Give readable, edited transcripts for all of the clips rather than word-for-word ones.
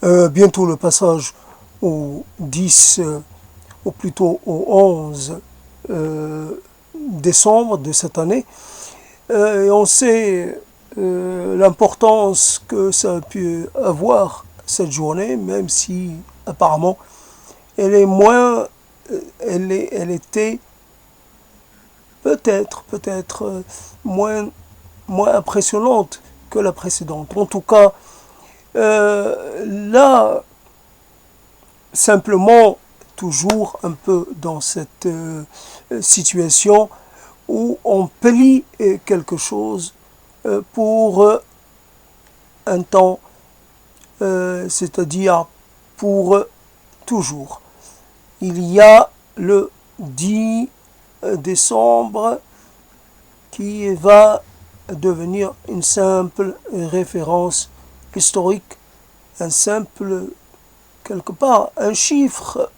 Bientôt le passage au 10, ou plutôt au 11 décembre de cette année. Et on sait l'importance que ça a pu avoir cette journée, même si apparemment elle est moins, elle était peut-être moins impressionnante que la précédente. En tout cas, là, simplement, toujours un peu dans cette situation où on plie quelque chose pour un temps, c'est-à-dire pour toujours. Il y a le 10 décembre qui va devenir une simple référence historique, un simple, quelque part, un chiffre.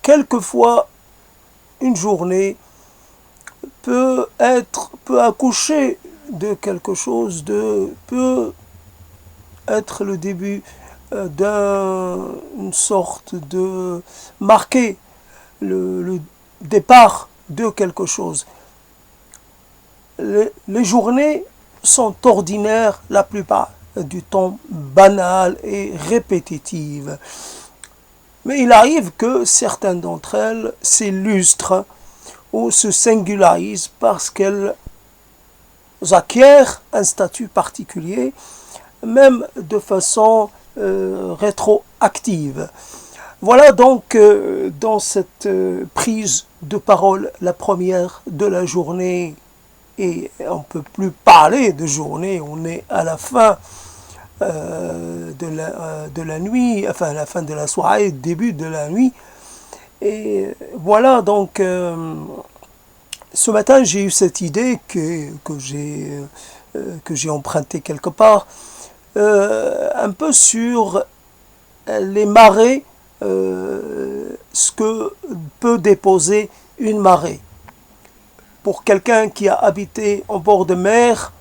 Quelquefois, une journée peut accoucher de quelque chose, peut être le début d'une sorte de marquer le départ de quelque chose. Les journées sont ordinaires la plupart du temps, banales et répétitives. Mais il arrive que certaines d'entre elles s'illustrent ou se singularisent parce qu'elles acquièrent un statut particulier, même de façon rétroactive. Voilà donc dans cette prise de parole, la première de la journée, et on ne peut plus parler de journée, on est à la fin de la nuit, enfin à la fin de la soirée, début de la nuit. Et voilà donc ce matin j'ai eu cette idée que j'ai empruntée quelque part, un peu sur les marées, ce que peut déposer une marée. Pour quelqu'un qui a habité en bord de mer,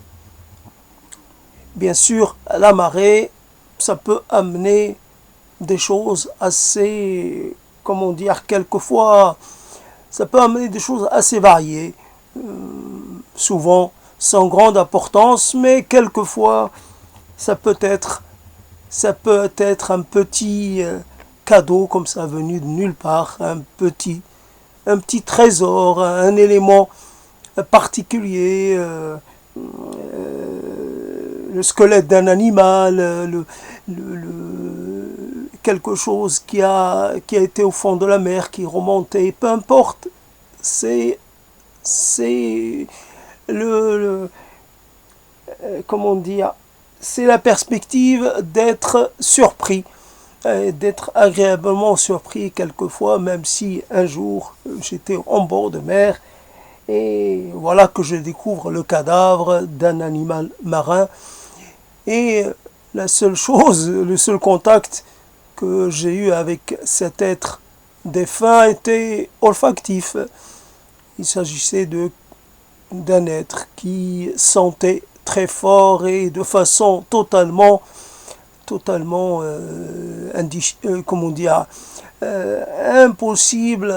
bien sûr, la marée, ça peut amener des choses assez, comment dire, quelquefois, ça peut amener des choses assez variées, souvent sans grande importance, mais quelquefois, ça peut être, ça peut être un petit cadeau comme ça venu de nulle part, un petit trésor, un élément particulier, le squelette d'un animal, quelque chose qui a été au fond de la mer, qui est remonté, peu importe, c'est le comment dire, c'est la perspective d'être surpris, d'être agréablement surpris quelquefois, même si un jour j'étais en bord de mer et voilà que je découvre le cadavre d'un animal marin. Et la seule chose, le seul contact que j'ai eu avec cet être défunt était olfactif. Il s'agissait d'un être qui sentait très fort et de façon totalement comment dire, impossible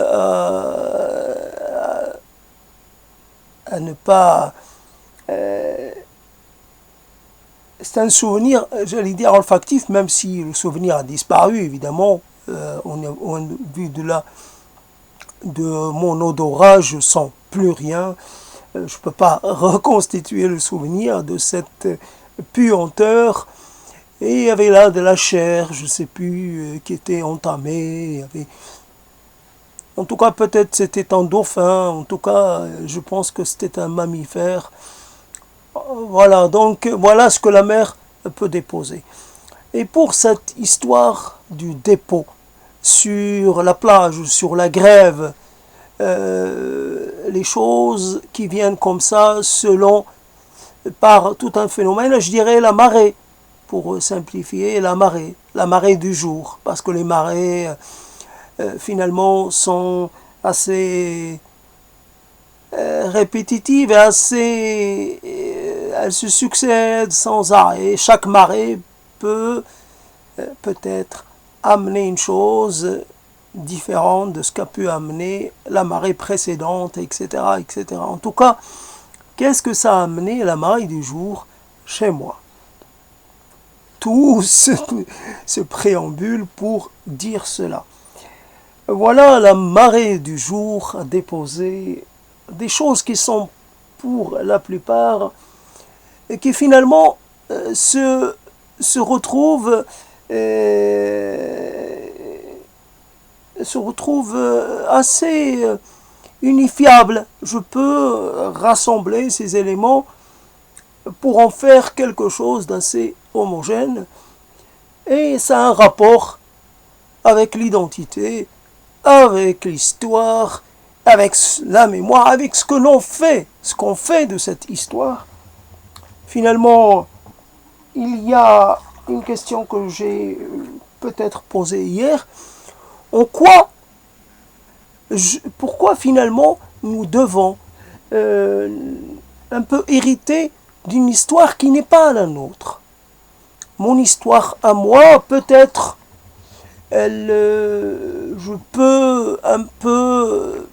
à ne pas c'est un souvenir, j'allais dire olfactif, même si le souvenir a disparu, évidemment. Au vu de mon odorat, je sens plus rien. Je ne peux pas reconstituer le souvenir de cette puanteur. Et il y avait là de la chair, je ne sais plus, qui était entamée. En tout cas, peut-être c'était un dauphin. En tout cas, je pense que c'était un mammifère. Voilà, donc voilà ce que la mer peut déposer. Et pour cette histoire du dépôt sur la plage, sur la grève, les choses qui viennent comme ça par tout un phénomène, je dirais la marée, pour simplifier, la marée du jour, parce que les marées finalement sont assez répétitives et assez elles se succèdent sans arrêt. Chaque marée peut peut-être amener une chose différente de ce qu'a pu amener la marée précédente, etc., etc. En tout cas, qu'est-ce que ça a amené la marée du jour chez moi? Tout ce préambule pour dire cela. Voilà, la marée du jour a déposé des choses qui sont pour la plupart et qui finalement se retrouvent assez unifiables. Je peux rassembler ces éléments pour en faire quelque chose d'assez homogène, et ça a un rapport avec l'identité, avec l'histoire, avec la mémoire, avec ce que l'on fait, ce qu'on fait de cette histoire. Finalement, il y a une question que j'ai peut-être posée hier. Pourquoi finalement nous devons un peu hériter d'une histoire qui n'est pas la nôtre? Mon histoire à moi, peut-être, je peux un peu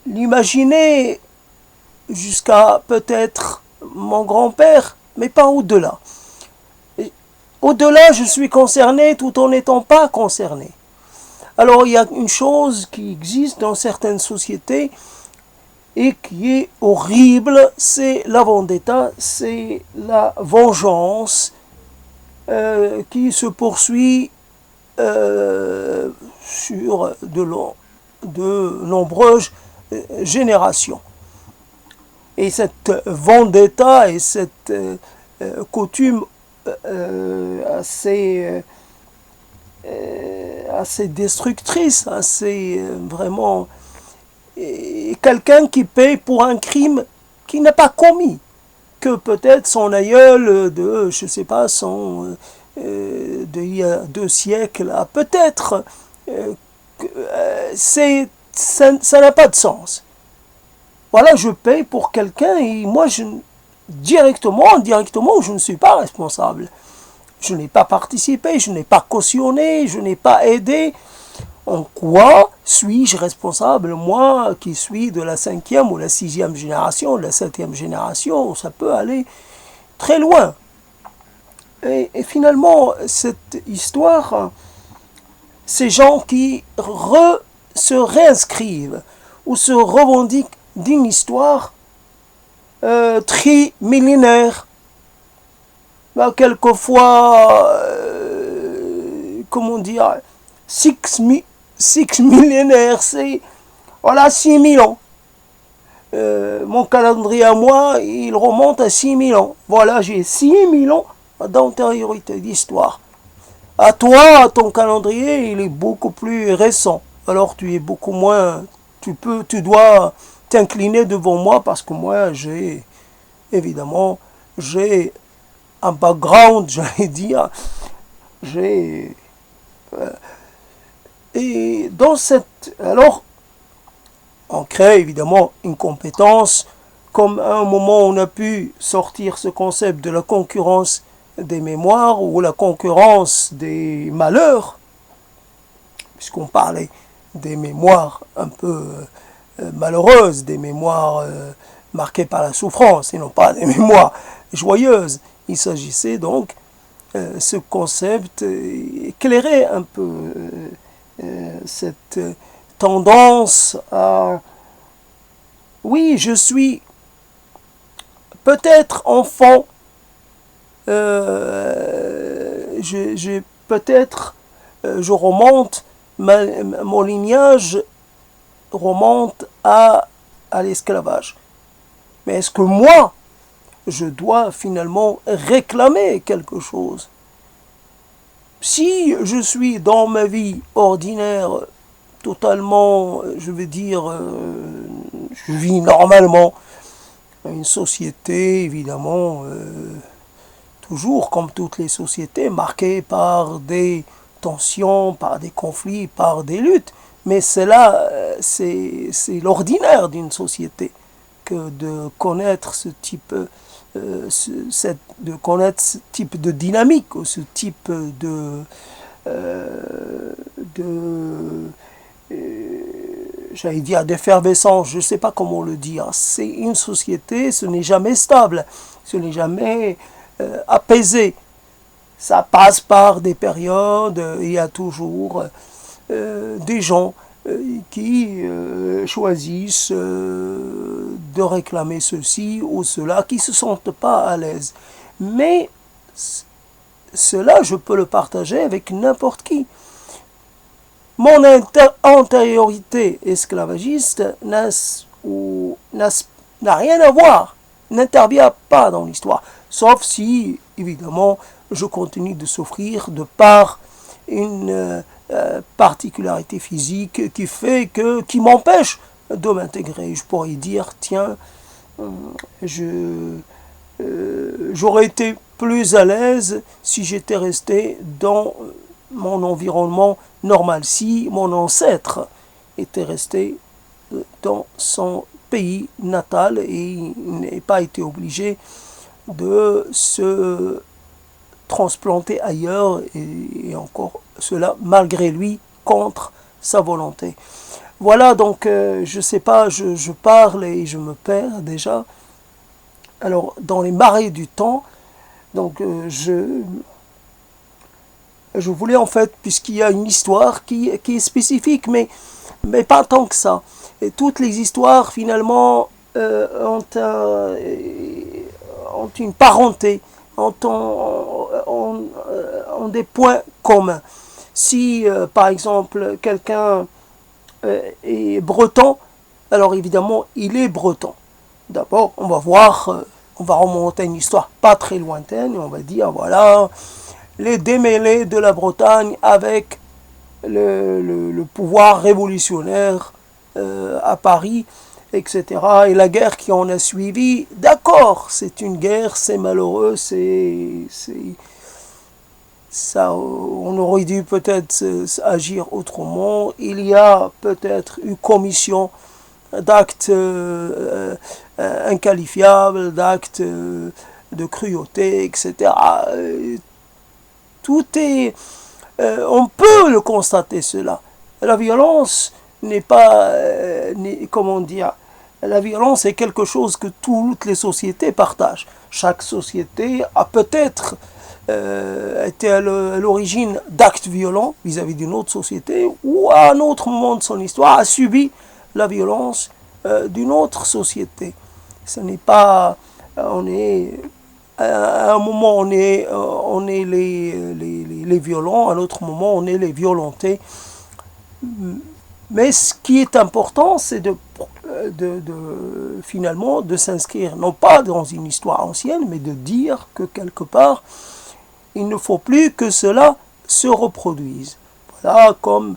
l'imaginer jusqu'à peut-être mon grand-père, mais pas au-delà. Au-delà, je suis concerné tout en n'étant pas concerné. Alors, il y a une chose qui existe dans certaines sociétés et qui est horrible, c'est la vendetta, c'est la vengeance qui se poursuit sur de nombreuses générations. Et cette vendetta et cette coutume assez destructrice, assez vraiment quelqu'un qui paye pour un crime qu'il n'a pas commis, que peut-être son aïeul de, je ne sais pas, d'il y a 2 siècles, peut-être, ça n'a pas de sens. Voilà, je paye pour quelqu'un et moi, indirectement, je ne suis pas responsable. Je n'ai pas participé, je n'ai pas cautionné, je n'ai pas aidé. En quoi suis-je responsable, moi qui suis de la 5e ou la 6e génération, de la 7e génération? Ça peut aller très loin. Et finalement, cette histoire, ces gens qui se réinscrivent ou se revendiquent d'une histoire trimillénaire, quelquefois, comment dire, six millénaires, c'est, voilà, 6000 ans. Mon calendrier à moi, il remonte à 6000 ans. Voilà, j'ai 6000 ans d'antériorité d'histoire. À toi, ton calendrier, il est beaucoup plus récent. Alors tu es beaucoup moins, tu dois t'incliner devant moi parce que moi, évidemment, j'ai un background, j'allais dire, et dans alors, on crée évidemment une compétence, comme à un moment on a pu sortir ce concept de la concurrence des mémoires ou la concurrence des malheurs, puisqu'on parlait des mémoires un peu malheureuses, des mémoires marquées par la souffrance, et non pas des mémoires joyeuses. Il s'agissait donc, ce concept éclairait un peu cette tendance à... Oui, je suis peut-être enfant, peut-être je remonte, mon lignage remonte à l'esclavage. Mais est-ce que moi, je dois finalement réclamer quelque chose? Si je suis dans ma vie ordinaire, totalement, je vais dire, je vis normalement, une société évidemment, toujours comme toutes les sociétés, marquée par des tensions, par des conflits, par des luttes, mais c'est l'ordinaire d'une société, de connaître ce type, de connaître ce type de dynamique, ou ce type de j'allais dire d'effervescence, je ne sais pas comment le dire. C'est une société, ce n'est jamais stable, ce n'est jamais apaisé. Ça passe par des périodes, il y a toujours des gens qui choisissent de réclamer ceci ou cela, qui ne se sentent pas à l'aise. Mais cela, je peux le partager avec n'importe qui. Mon antériorité esclavagiste n'a rien à voir, n'intervient pas dans l'histoire, sauf si, évidemment, je continue de souffrir de par une particularité physique qui m'empêche de m'intégrer. Je pourrais dire, tiens, j'aurais été plus à l'aise si j'étais resté dans mon environnement normal, si mon ancêtre était resté dans son pays natal et n'ait pas été obligé de se transplanter ailleurs, et encore cela malgré lui, contre sa volonté. Voilà, donc je ne sais pas, je parle et je me perds déjà. Alors, dans les marées du temps, donc je voulais en fait, puisqu'il y a une histoire qui est spécifique, mais pas tant que ça. Et toutes les histoires finalement ont une parenté, ont des points communs. Si par exemple quelqu'un est breton, alors évidemment il est breton. D'abord on va voir, on va remonter une histoire pas très lointaine, et on va dire voilà, les démêlés de la Bretagne avec le pouvoir révolutionnaire à Paris, etc. Et la guerre qui en a suivi, d'accord, c'est une guerre, c'est malheureux, ça, on aurait dû peut-être agir autrement. Il y a peut-être eu commission d'actes inqualifiables, d'actes de cruauté, etc. Tout est... on peut le constater cela. La violence n'est pas... comment dire, la violence est quelque chose que toutes les sociétés partagent. Chaque société a peut-être été à l'origine d'actes violents vis-à-vis d'une autre société, ou à un autre moment de son histoire a subi la violence d'une autre société. Ce n'est pas... on est... à un moment on est les violents, à un autre moment on est les violentés. Mais ce qui est important, c'est finalement de s'inscrire, non pas dans une histoire ancienne, mais de dire que quelque part, il ne faut plus que cela se reproduise. Voilà, comme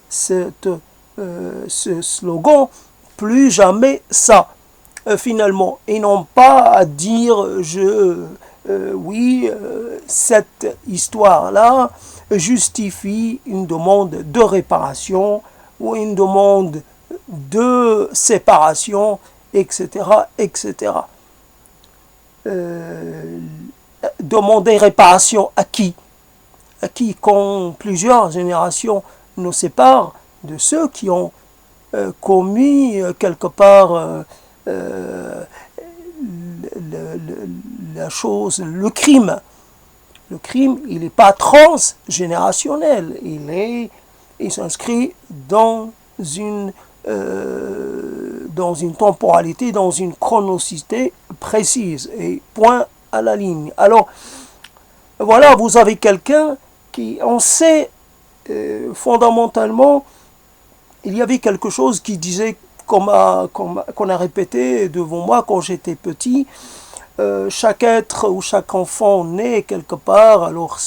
ce slogan, plus jamais ça, finalement. Et non pas à dire, oui, cette histoire-là justifie une demande de réparation, ou une demande de séparation, etc., etc. Demander réparation à qui? À qui, quand plusieurs générations nous séparent de ceux qui ont commis quelque part la chose, le crime. Le crime, il n'est pas transgénérationnel, il s'inscrit dans une temporalité, dans une chronicité précise, et point à la ligne. Alors, voilà, vous avez quelqu'un qui, on sait fondamentalement, il y avait quelque chose qui disait, qu'on a répété devant moi quand j'étais petit, chaque être ou chaque enfant naît quelque part, alors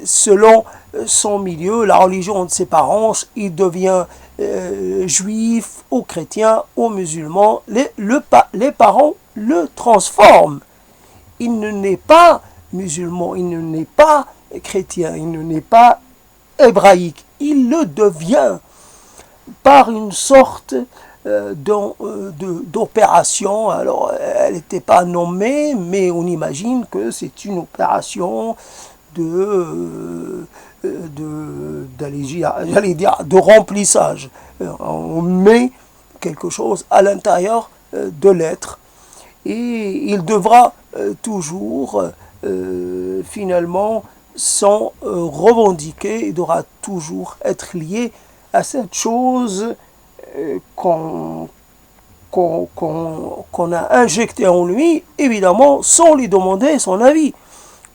selon son milieu, la religion de ses parents, il devient juif ou chrétien ou musulman. Les parents le transforment. Il ne naît pas musulman, il ne naît pas chrétien, il ne naît pas hébraïque. Il le devient par une sorte d'opération. Alors, elle n'était pas nommée, mais on imagine que c'est une opération j'allais dire, de remplissage. On met quelque chose à l'intérieur de l'être et il devra toujours finalement s'en revendiquer, il devra toujours être lié à cette chose qu'on a injecté en lui, évidemment sans lui demander son avis.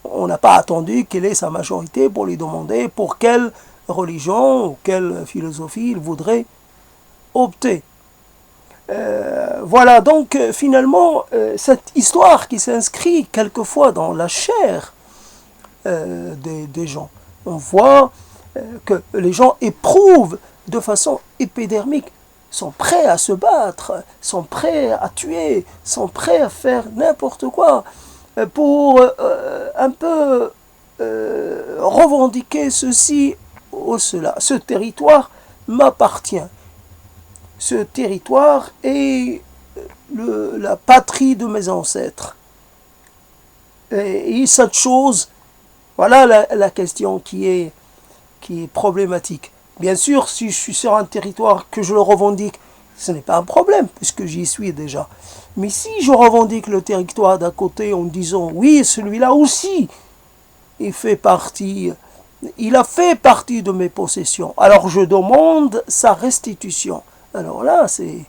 On n'a pas attendu quelle est sa majorité pour lui demander pour quelle religion ou quelle philosophie il voudrait opter. Voilà donc finalement cette histoire qui s'inscrit quelquefois dans la chair des gens. On voit que les gens éprouvent de façon épidermique, sont prêts à se battre, sont prêts à tuer, sont prêts à faire n'importe quoi pour un peu revendiquer ceci ou cela. Ce territoire m'appartient. Ce territoire est la patrie de mes ancêtres. Et cette chose, voilà la question qui est problématique. Bien sûr, si je suis sur un territoire que je le revendique, ce n'est pas un problème, puisque j'y suis déjà. Mais si je revendique le territoire d'à côté en disant, oui, celui-là aussi, il a fait partie de mes possessions, alors je demande sa restitution. Alors là, c'est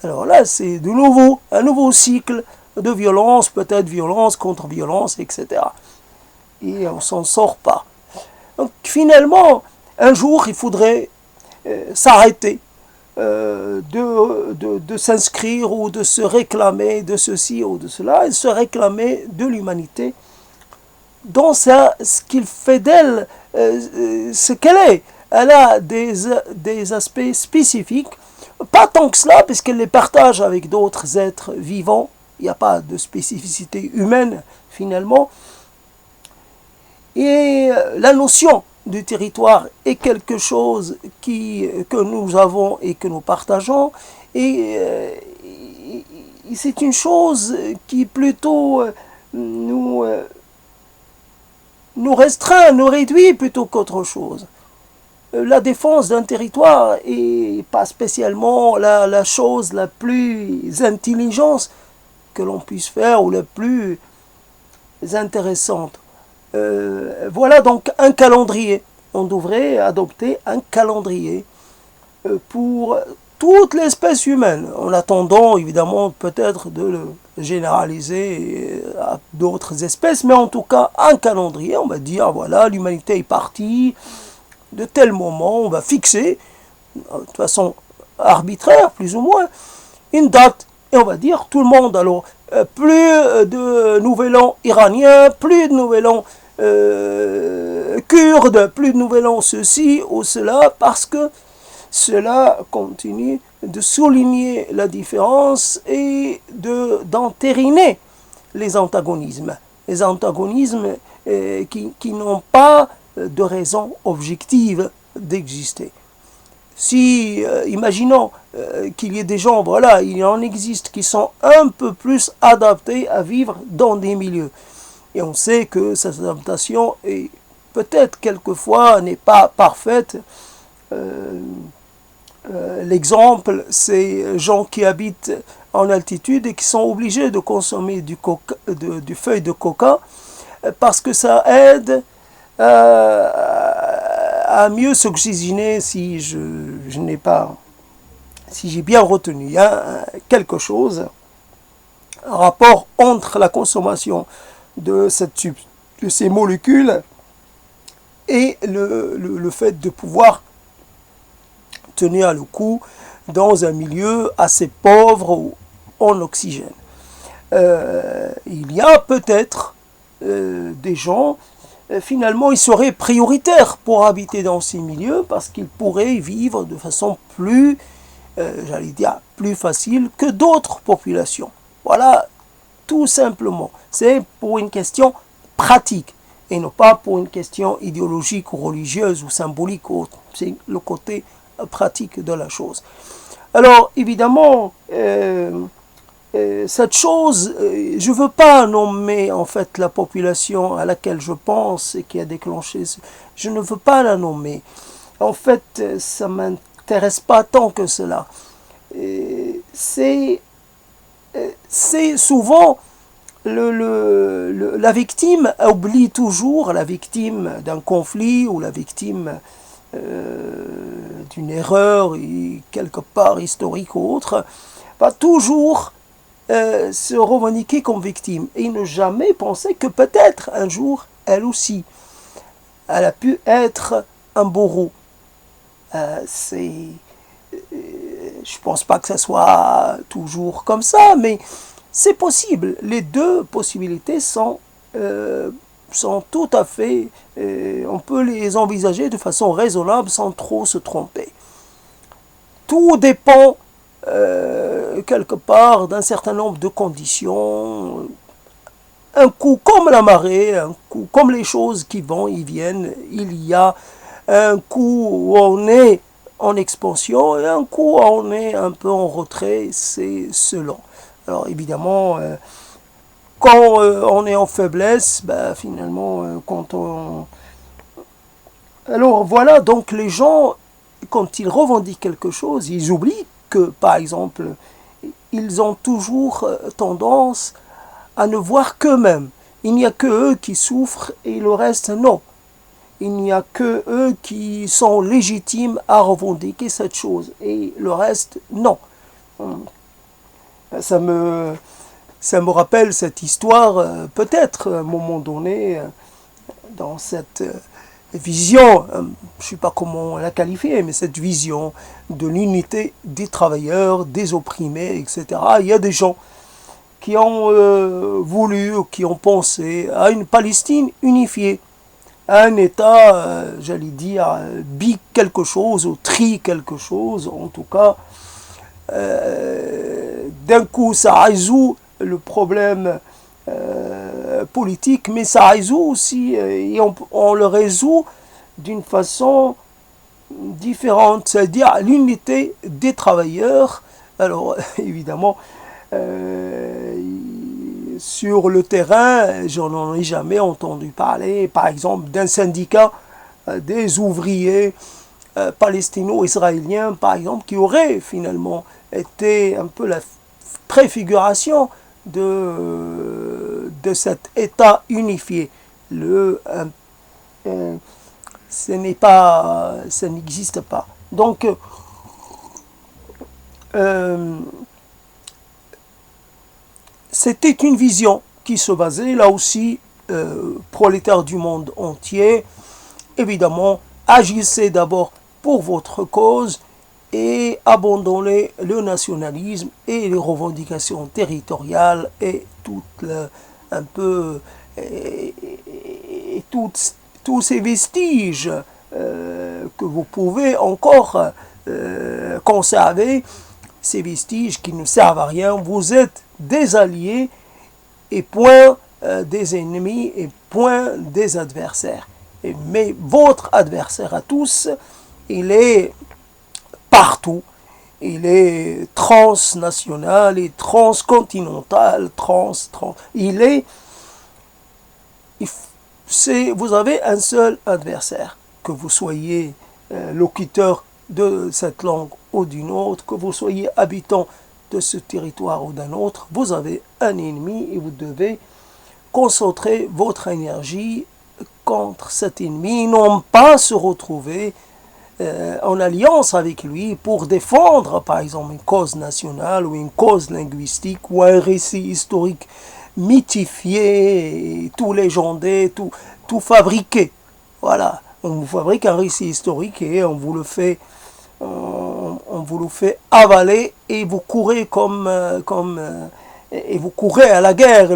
de nouveau un nouveau cycle de violence, peut-être violence contre violence, etc. Et on ne s'en sort pas. Donc finalement, un jour, il faudrait s'arrêter de s'inscrire ou de se réclamer de ceci ou de cela, et se réclamer de l'humanité dans ce qu'il fait d'elle, ce qu'elle est. Elle a des aspects spécifiques, pas tant que cela, puisqu'elle les partage avec d'autres êtres vivants. Il n'y a pas de spécificité humaine, finalement. Et la notion du territoire est quelque chose que nous avons et que nous partageons. Et c'est une chose qui plutôt nous restreint, nous réduit plutôt qu'autre chose. La défense d'un territoire n'est pas spécialement la chose la plus intelligente que l'on puisse faire ou la plus intéressante. Voilà donc un calendrier. On devrait adopter un calendrier pour toute l'espèce humaine, en attendant évidemment peut-être de le généraliser à d'autres espèces, mais en tout cas un calendrier. On va dire, voilà, l'humanité est partie de tel moment, on va fixer, de façon arbitraire plus ou moins, une date. Et on va dire, tout le monde, alors, plus de nouvel an iranien, plus de nouvel an kurde, plus de nouvel an ceci ou cela, parce que cela continue de souligner la différence et d'entériner les antagonismes. Les antagonismes qui n'ont pas de raison objective d'exister. Si, imaginons qu'il y ait des gens, voilà, il en existe qui sont un peu plus adaptés à vivre dans des milieux. Et on sait que cette adaptation est peut-être quelquefois n'est pas parfaite. L'exemple, c'est gens qui habitent en altitude et qui sont obligés de consommer du feuille de coca parce que ça aide à mieux s'oxygéner si j'ai bien retenu. Il y a quelque chose, un rapport entre la consommation de ces molécules et le fait de pouvoir tenir le coup dans un milieu assez pauvre en oxygène. Il y a peut-être des gens, finalement, ils seraient prioritaires pour habiter dans ces milieux parce qu'ils pourraient vivre de façon plus, j'allais dire, plus facile que d'autres populations. Voilà, tout simplement. C'est pour une question pratique et non pas pour une question idéologique ou religieuse ou symbolique ou autre. C'est le côté pratique de la chose. Alors, évidemment, cette chose, je ne veux pas nommer en fait la population à laquelle je pense et qui a déclenché, je ne veux pas la nommer. En fait, ça ne m'intéresse pas tant que cela. C'est souvent la victime oublie toujours, la victime d'un conflit ou la victime d'une erreur quelque part historique ou autre, va toujours se revendiquer comme victime et ne jamais penser que peut-être un jour, elle aussi, elle a pu être un bourreau. Je pense pas que ça soit toujours comme ça, mais c'est possible. Les deux possibilités sont tout à fait, on peut les envisager de façon raisonnable sans trop se tromper. Tout dépend quelque part d'un certain nombre de conditions. Un coup comme la marée, un coup comme les choses qui vont et viennent, il y a un coup où on est en expansion et un coup où on est un peu en retrait, c'est selon. Alors évidemment, quand on est en faiblesse, bah, finalement, quand on... Alors voilà, donc les gens, quand ils revendiquent quelque chose, ils oublient que, par exemple, ils ont toujours tendance à ne voir qu'eux-mêmes. Il n'y a que eux qui souffrent et le reste non. Il n'y a que eux qui sont légitimes à revendiquer cette chose et le reste non. Ça me, ça me rappelle cette histoire, peut-être à un moment donné, dans cette vision, je ne sais pas comment la qualifier, mais cette vision de l'unité des travailleurs, des opprimés, etc. Il y a des gens qui ont voulu, qui ont pensé à une Palestine unifiée, à un État, j'allais dire, bi quelque chose, ou tri quelque chose, en tout cas. D'un coup, ça résout le problème politique, mais ça résout aussi, et on le résout d'une façon différente, c'est-à-dire l'unité des travailleurs. Alors, évidemment, sur le terrain, je n'en ai jamais entendu parler, par exemple, d'un syndicat des ouvriers palestino-israéliens, par exemple, qui aurait finalement été un peu la préfiguration de cet État unifié. Ce n'est pas, ça n'existe pas. Donc, c'était une vision qui se basait là aussi, prolétaires du monde entier, évidemment, agissez d'abord pour votre cause et abandonnez le nationalisme et les revendications territoriales et tout un peu et tous ces vestiges que vous pouvez encore conserver, ces vestiges qui ne servent à rien. Vous êtes des alliés et point des ennemis et point des adversaires. Mais votre adversaire à tous, il est partout. Il est transnational et transcontinental. Il est... Vous avez un seul adversaire. Que vous soyez locuteur de cette langue ou d'une autre, que vous soyez habitant de ce territoire ou d'un autre, vous avez un ennemi et vous devez concentrer votre énergie contre cet ennemi, non pas se retrouver en alliance avec lui pour défendre par exemple une cause nationale ou une cause linguistique ou un récit historique mythifié, tout légendé, tout fabriqué. Voilà, on vous fabrique un récit historique et on vous le fait avaler et vous courez et vous courez à la guerre,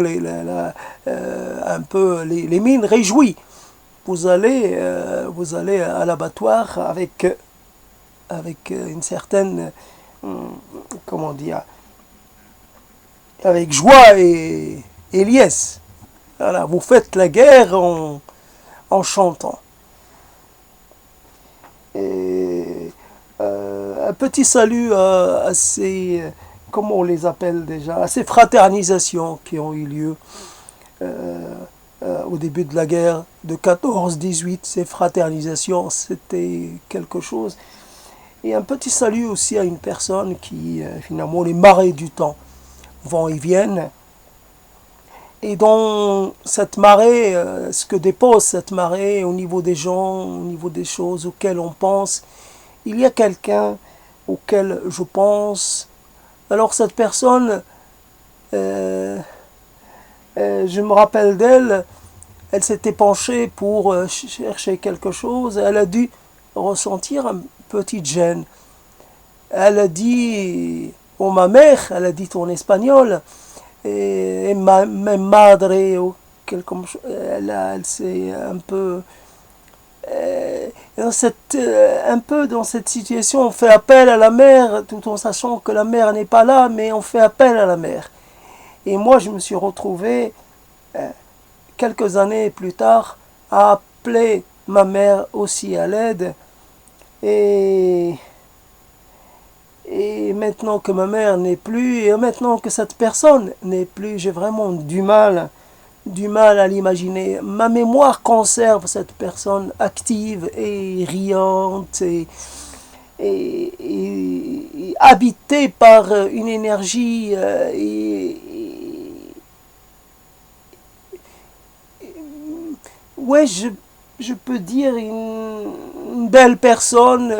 un peu les mines réjouies. Vous allez à l'abattoir avec une certaine, comment dire, avec joie et liesse. Voilà, vous faites la guerre en chantant. Et, Un petit salut à ces, comment on les appelle déjà, à ces fraternisations qui ont eu lieu au début de la guerre de 14-18. Ces fraternisations, c'était quelque chose. Et un petit salut aussi à une personne qui, finalement, les marées du temps vont et viennent. Et dans cette marée, ce que dépose cette marée au niveau des gens, au niveau des choses auxquelles on pense, il y a quelqu'un auquel je pense. Alors cette personne, je me rappelle d'elle, elle s'était penchée pour chercher quelque chose, elle a dû ressentir un petit gêne. Elle a dit, oh ma mère, elle a dit en espagnol, et ma madre, ou quelque chose, elle s'est un peu... un peu dans cette situation, on fait appel à la mère, tout en sachant que la mère n'est pas là, mais on fait appel à la mère. Et moi, je me suis retrouvé, quelques années plus tard, à appeler ma mère aussi à l'aide. Et, et maintenant que ma mère n'est plus, et maintenant que cette personne n'est plus, j'ai vraiment du mal à l'imaginer. Ma mémoire conserve cette personne active et riante et habitée par une énergie ouais, je peux dire une belle personne,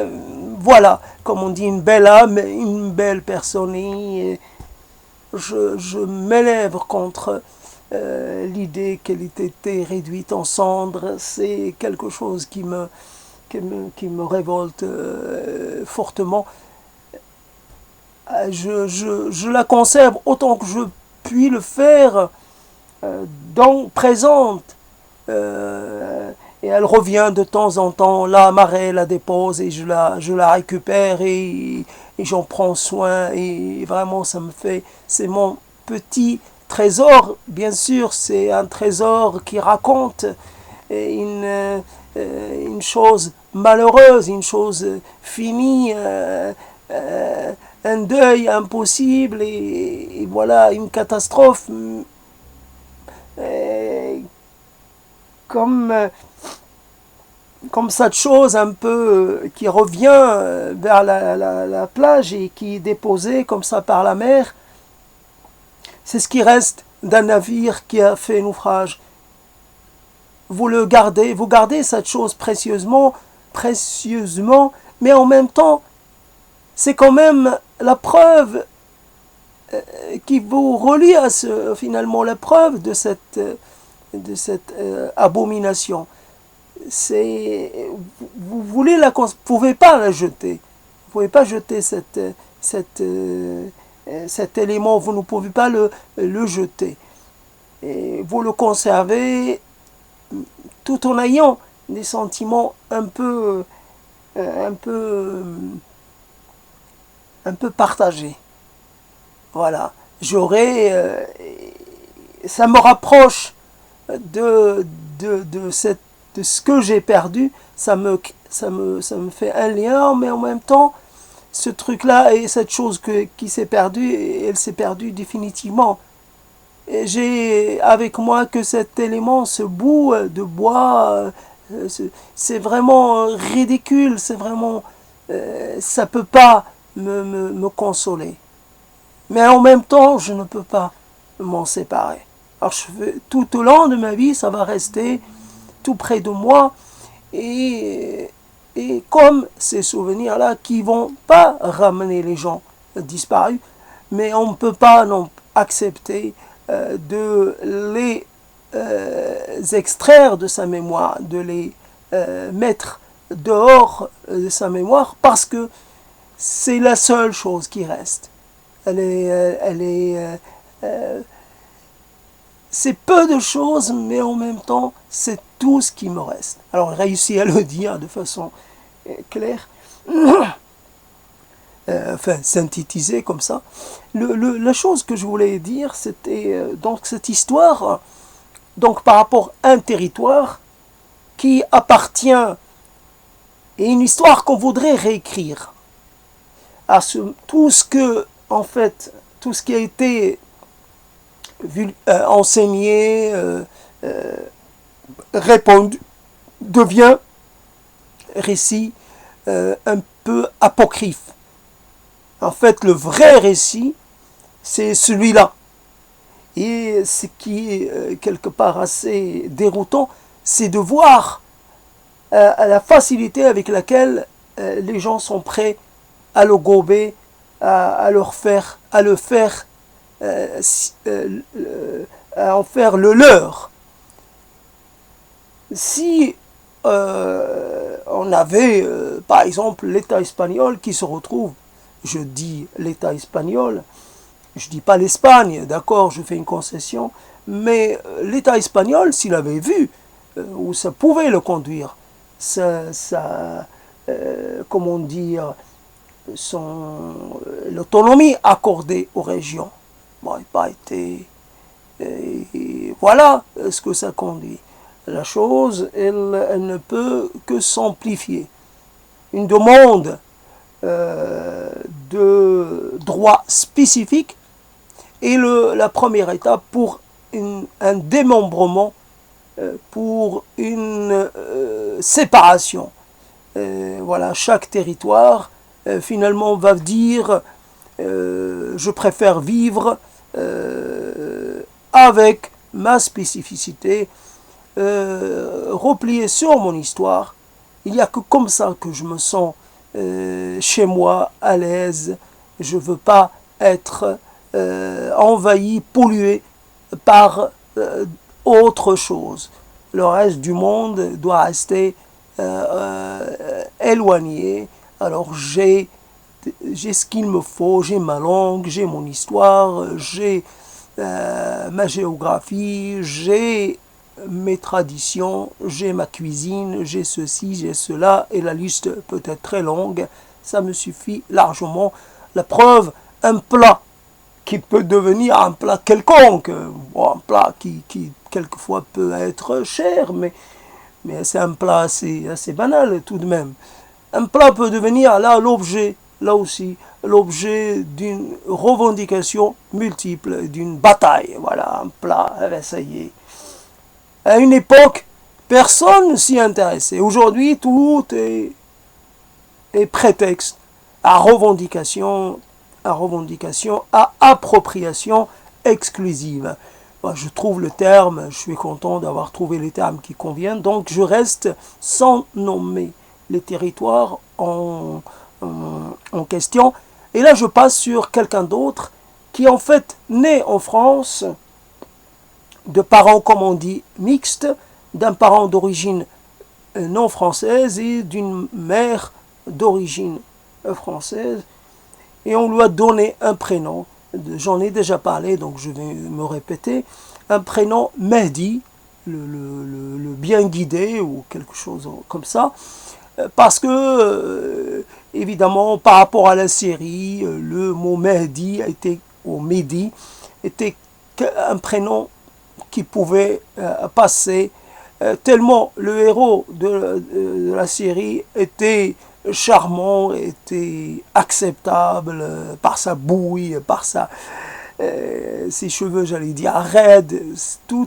voilà, comme on dit, une belle âme, une belle personne. Et je m'élève contre l'idée qu'elle ait été réduite en cendres. C'est quelque chose qui me révolte fortement. Je la conserve autant que je puis le faire présente. Et elle revient de temps en temps, la marée la dépose et je la récupère et j'en prends soin et vraiment ça me fait, c'est mon petit trésor, bien sûr, c'est un trésor qui raconte une chose malheureuse, une chose finie, un deuil impossible et voilà, une catastrophe comme, comme cette chose un peu qui revient vers la plage et qui est déposée comme ça par la mer. C'est ce qui reste d'un navire qui a fait naufrage. Vous gardez cette chose précieusement, mais en même temps, c'est quand même la preuve qui vous relie à finalement la preuve de cette abomination. Vous voulez vous pouvez pas la jeter. Vous pouvez pas jeter cet élément. Vous ne pouvez pas le jeter. Et vous le conservez tout en ayant des sentiments un peu partagés. Voilà. Ça me rapproche de ce que j'ai perdu, ça me fait un lien, mais en même temps, ce truc-là et cette chose qui s'est perdue, elle s'est perdue définitivement. Et j'ai avec moi que cet élément, ce bout de bois, c'est vraiment ridicule, c'est vraiment, ça peut pas me consoler. Mais en même temps, je ne peux pas m'en séparer. Alors tout au long de ma vie, ça va rester tout près de moi. Et comme ces souvenirs-là qui vont pas ramener les gens disparus, mais on ne peut pas non accepter de les extraire de sa mémoire, de les mettre dehors de sa mémoire, parce que c'est la seule chose qui reste. C'est peu de choses, mais en même temps, c'est tout ce qui me reste. Alors, réussi à le dire de façon claire, enfin, synthétisée comme ça. La chose que je voulais dire, c'était donc cette histoire, donc par rapport à un territoire qui appartient, et une histoire qu'on voudrait réécrire. tout ce que, en fait, tout ce qui a été enseigné, répandu, devient récit un peu apocryphe. En fait, le vrai récit, c'est celui-là. Et ce qui est quelque part assez déroutant, c'est de voir la facilité avec laquelle les gens sont prêts à le gober, à le faire, à en faire le leur. Si on avait, par exemple, l'État espagnol qui se retrouve, je dis l'État espagnol, je ne dis pas l'Espagne, d'accord, je fais une concession, mais l'État espagnol, s'il avait vu où ça pouvait le conduire, comment dire, l'autonomie accordée aux régions, bon, il n'a pas été... Et voilà ce que ça conduit. La chose, elle ne peut que s'amplifier. Une demande de droit spécifique est la première étape pour un démembrement, pour une séparation. Voilà, chaque territoire finalement va dire je préfère vivre avec ma spécificité, replier sur mon histoire. Il n'y a que comme ça que je me sens chez moi, à l'aise. Je ne veux pas être envahi, pollué par autre chose. Le reste du monde doit rester éloigné. Alors j'ai ce qu'il me faut, j'ai ma langue, j'ai mon histoire, j'ai ma géographie, j'ai mes traditions, j'ai ma cuisine, j'ai ceci, j'ai cela, et la liste peut être très longue, ça me suffit largement. La preuve, un plat qui peut devenir un plat quelconque, bon, un plat qui quelquefois peut être cher, mais c'est un plat assez banal tout de même. Un plat peut devenir là l'objet, là aussi, l'objet d'une revendication multiple, d'une bataille. Voilà, un plat, ça y est. À une époque, personne ne s'y intéressait. Aujourd'hui, tout est prétexte à revendication, à appropriation exclusive. Moi, je trouve le terme, je suis content d'avoir trouvé les termes qui conviennent, donc je reste sans nommer les territoires en question. Et là, je passe sur quelqu'un d'autre qui, en fait, naît en France de parents, comme on dit, mixtes, d'un parent d'origine non française et d'une mère d'origine française. Et on lui a donné un prénom, j'en ai déjà parlé, donc je vais me répéter, un prénom Mehdi, le bien guidé, ou quelque chose comme ça, parce que, évidemment, par rapport à la série, le mot Mehdi ou Mehdi était un prénom qui pouvait passer, tellement le héros de la série était charmant, était acceptable par sa bouille, par ses cheveux, j'allais dire, raides,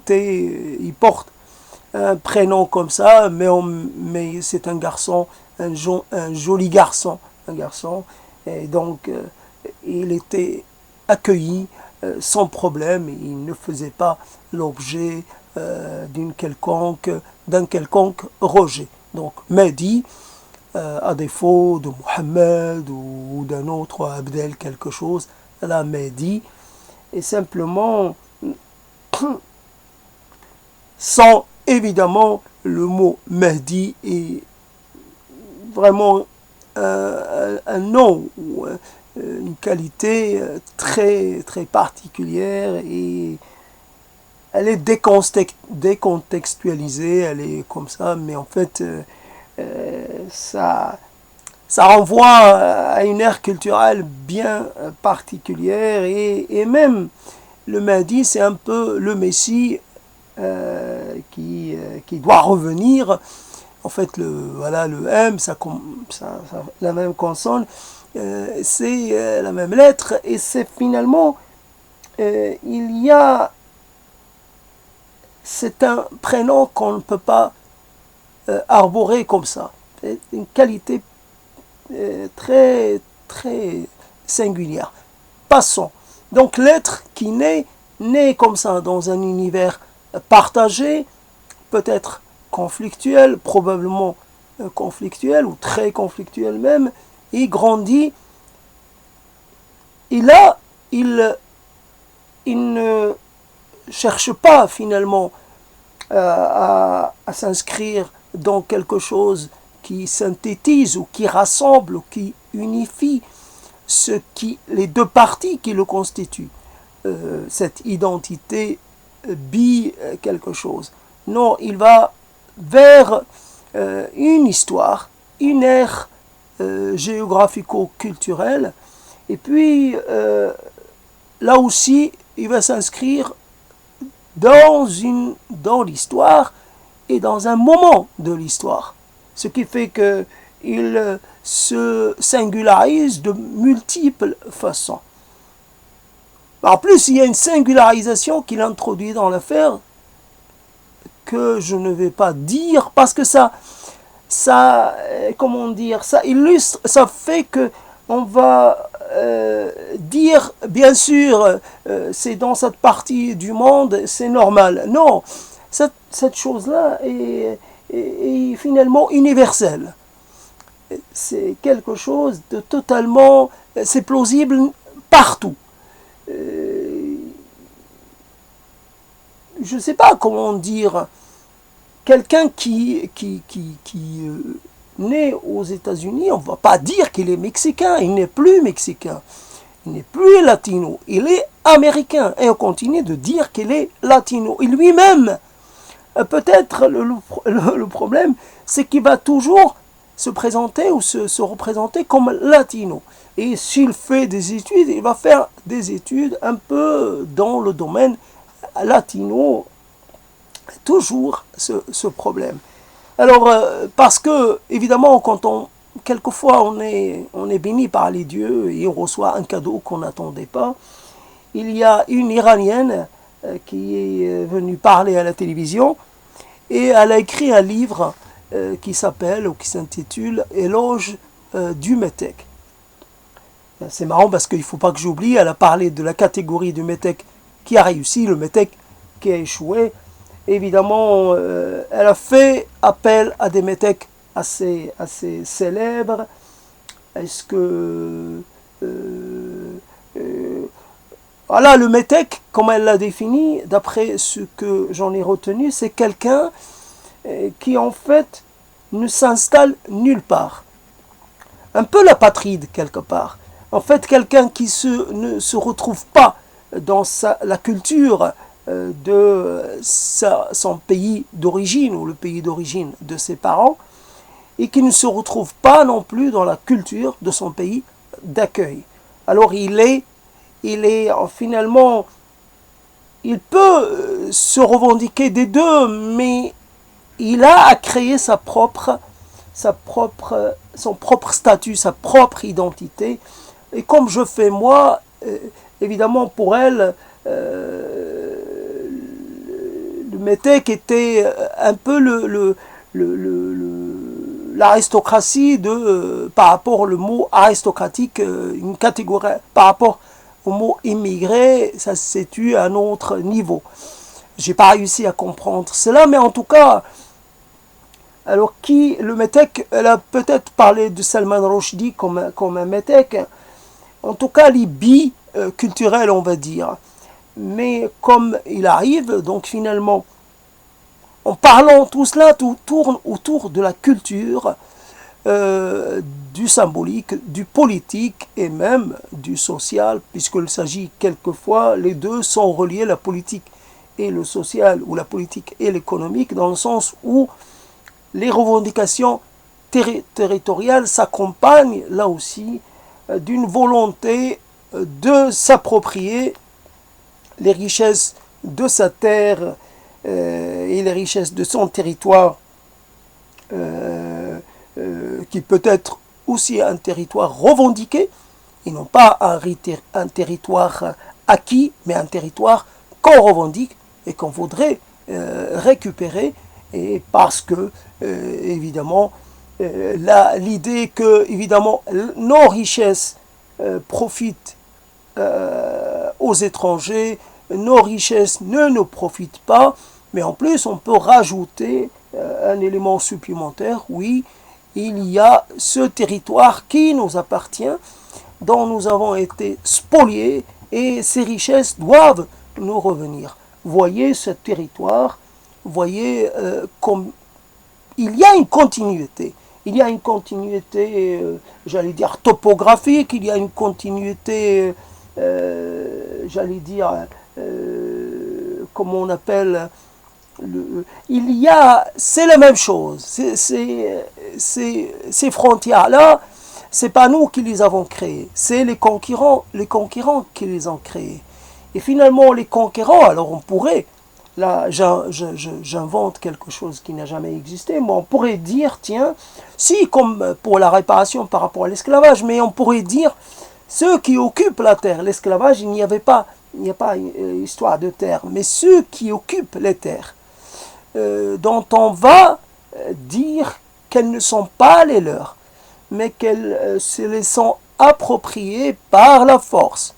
il porte un prénom comme ça, mais c'est un garçon, un joli garçon, et donc il était accueilli sans problème, il ne faisait pas l'objet d'un quelconque rejet. Donc Mehdi, à défaut de Mohamed ou d'un autre Abdel quelque chose, là Mehdi est simplement sans évidemment le mot Mehdi est vraiment un nom ou une qualité très très particulière, et elle est décontextualisée, elle est comme ça, mais en fait ça renvoie à une ère culturelle bien particulière, et même le Mahdi, c'est un peu le Messie qui doit revenir. En fait, le M, la même consonne, c'est la même lettre, et c'est finalement, c'est un prénom qu'on ne peut pas arborer comme ça. C'est une qualité très, très singulière. Passons. Donc l'être qui naît comme ça dans un univers partagé, peut-être conflictuel, probablement conflictuel ou très conflictuel même, il grandit, et là, il ne cherche pas finalement à s'inscrire dans quelque chose qui synthétise ou qui rassemble ou qui unifie les deux parties qui le constituent, cette identité quelque chose. Non, il va vers une histoire, une ère géographico-culturelle, et puis là aussi, il va s'inscrire dans l'histoire et dans un moment de l'histoire. Ce qui fait qu'il se singularise de multiples façons. En plus, il y a une singularisation qu'il introduit dans l'affaire que je ne vais pas dire parce que ça comment dire, ça illustre, ça fait que on va dire, bien sûr, c'est dans cette partie du monde, c'est normal. Non, cette chose-là est finalement universelle. C'est quelque chose de totalement, c'est plausible partout. Je ne sais pas comment dire, quelqu'un qui né aux États-Unis, on ne va pas dire qu'il est mexicain, il n'est plus mexicain, il n'est plus latino, il est américain, et on continue de dire qu'il est latino. Et lui-même, peut-être le problème, c'est qu'il va toujours se présenter ou se représenter comme latino. Et s'il fait des études, il va faire des études un peu dans le domaine latino, toujours ce problème. Alors, parce que, évidemment, quelquefois on est béni par les dieux et on reçoit un cadeau qu'on n'attendait pas, il y a une Iranienne qui est venue parler à la télévision et elle a écrit un livre qui s'appelle ou qui s'intitule Éloge du métèque. C'est marrant parce qu'il ne faut pas que j'oublie, elle a parlé de la catégorie du métèque qui a réussi, le métèque qui a échoué. Évidemment, elle a fait appel à des métèques assez célèbres. Est-ce que... voilà, le métèque, comme elle l'a défini, d'après ce que j'en ai retenu, c'est quelqu'un qui en fait ne s'installe nulle part. Un peu l'apatride quelque part. En fait, quelqu'un qui ne se retrouve pas dans la culture de son pays d'origine ou le pays d'origine de ses parents et qui ne se retrouve pas non plus dans la culture de son pays d'accueil. Alors il est finalement, il peut se revendiquer des deux, mais il a à créer son propre statut, sa propre identité. Et comme je fais moi, évidemment pour elle, le métèque était un peu l'aristocratie par rapport au mot aristocratique, une catégorie par rapport au mot immigré, ça se situe à un autre niveau. J'ai pas réussi à comprendre cela, mais en tout cas, alors le métèque, elle a peut-être parlé de Salman Rushdie comme un métèque, en tout cas les bi-culturels on va dire. Mais comme il arrive, donc finalement, en parlant tout cela, tout tourne autour de la culture, du symbolique, du politique et même du social, puisqu'il s'agit quelquefois, les deux sont reliés, la politique et le social, ou la politique et l'économique, dans le sens où les revendications territoriales s'accompagnent là aussi d'une volonté de s'approprier les richesses de sa terre et les richesses de son territoire qui peut être aussi un territoire revendiqué, et non pas un territoire acquis, mais un territoire qu'on revendique et qu'on voudrait récupérer, et parce que, évidemment, l'idée que, évidemment, nos richesses profitent aux étrangers, nos richesses ne nous profitent pas, mais en plus on peut rajouter un élément supplémentaire, oui, il y a ce territoire qui nous appartient, dont nous avons été spoliés, et ces richesses doivent nous revenir. Voyez ce territoire, voyez comme il y a une continuité. Il y a une continuité, j'allais dire, topographique, il y a une continuité, j'allais dire, comment on appelle, il y a, c'est la même chose. Ces frontières-là, c'est pas nous qui les avons créées, c'est les conquérants qui les ont créées. Et finalement, les conquérants, alors on pourrait, là j'invente quelque chose qui n'a jamais existé, mais on pourrait dire, tiens, si comme pour la réparation par rapport à l'esclavage, mais on pourrait dire, ceux qui occupent la terre, l'esclavage, il n'y a pas histoire de terre, mais ceux qui occupent les terres, dont on va dire qu'elles ne sont pas les leurs, mais qu'elles se les sont appropriées par la force,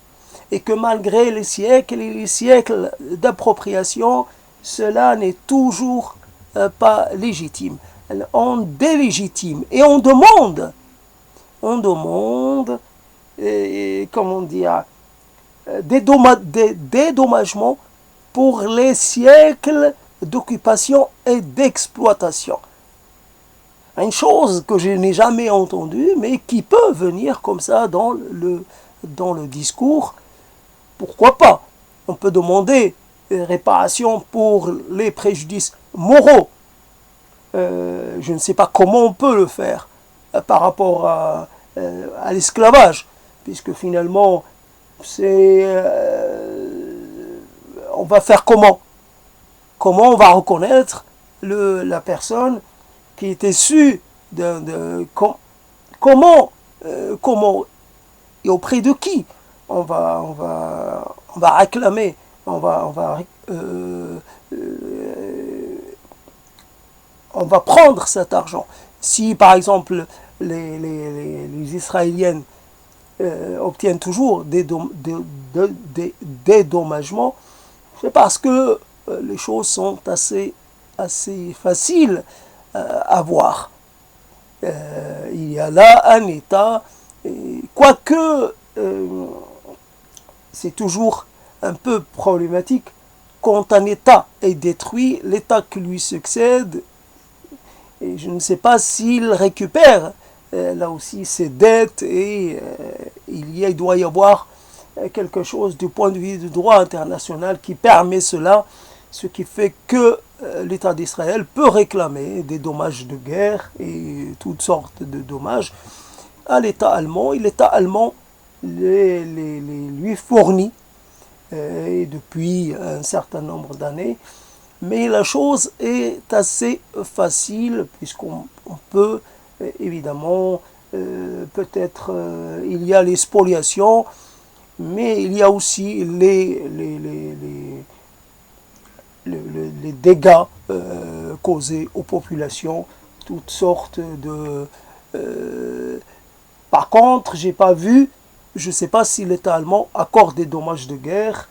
et que malgré les siècles et les siècles d'appropriation, cela n'est toujours pas légitime. On délégitime et on demande, comment dire, des dédommagements pour les siècles d'occupation et d'exploitation. Une chose que je n'ai jamais entendue, mais qui peut venir comme ça dans le discours. Pourquoi pas? On peut demander réparation pour les préjudices moraux. Je ne sais pas comment on peut le faire par rapport à l'esclavage, puisque finalement, on va faire comment? Comment on va reconnaître la personne qui est issue comment et auprès de qui on va réclamer, on va prendre cet argent. Si par exemple les Israéliennes obtiennent toujours des dédommagements, c'est parce que les choses sont assez faciles à voir. Il y a là un État, quoique c'est toujours un peu problématique quand un État est détruit, l'État qui lui succède, et je ne sais pas s'il récupère là aussi ses dettes, et il doit y avoir quelque chose du point de vue du droit international qui permet cela, ce qui fait que l'État d'Israël peut réclamer des dommages de guerre et toutes sortes de dommages à l'État allemand, et l'État allemand lui fournit et depuis un certain nombre d'années. Mais la chose est assez facile, puisqu'on peut évidemment, peut-être, il y a les spoliations, mais il y a aussi les dégâts causés aux populations, toutes sortes de... Par contre, j'ai pas vu, je ne sais pas si l'État allemand accorde des dommages de guerre,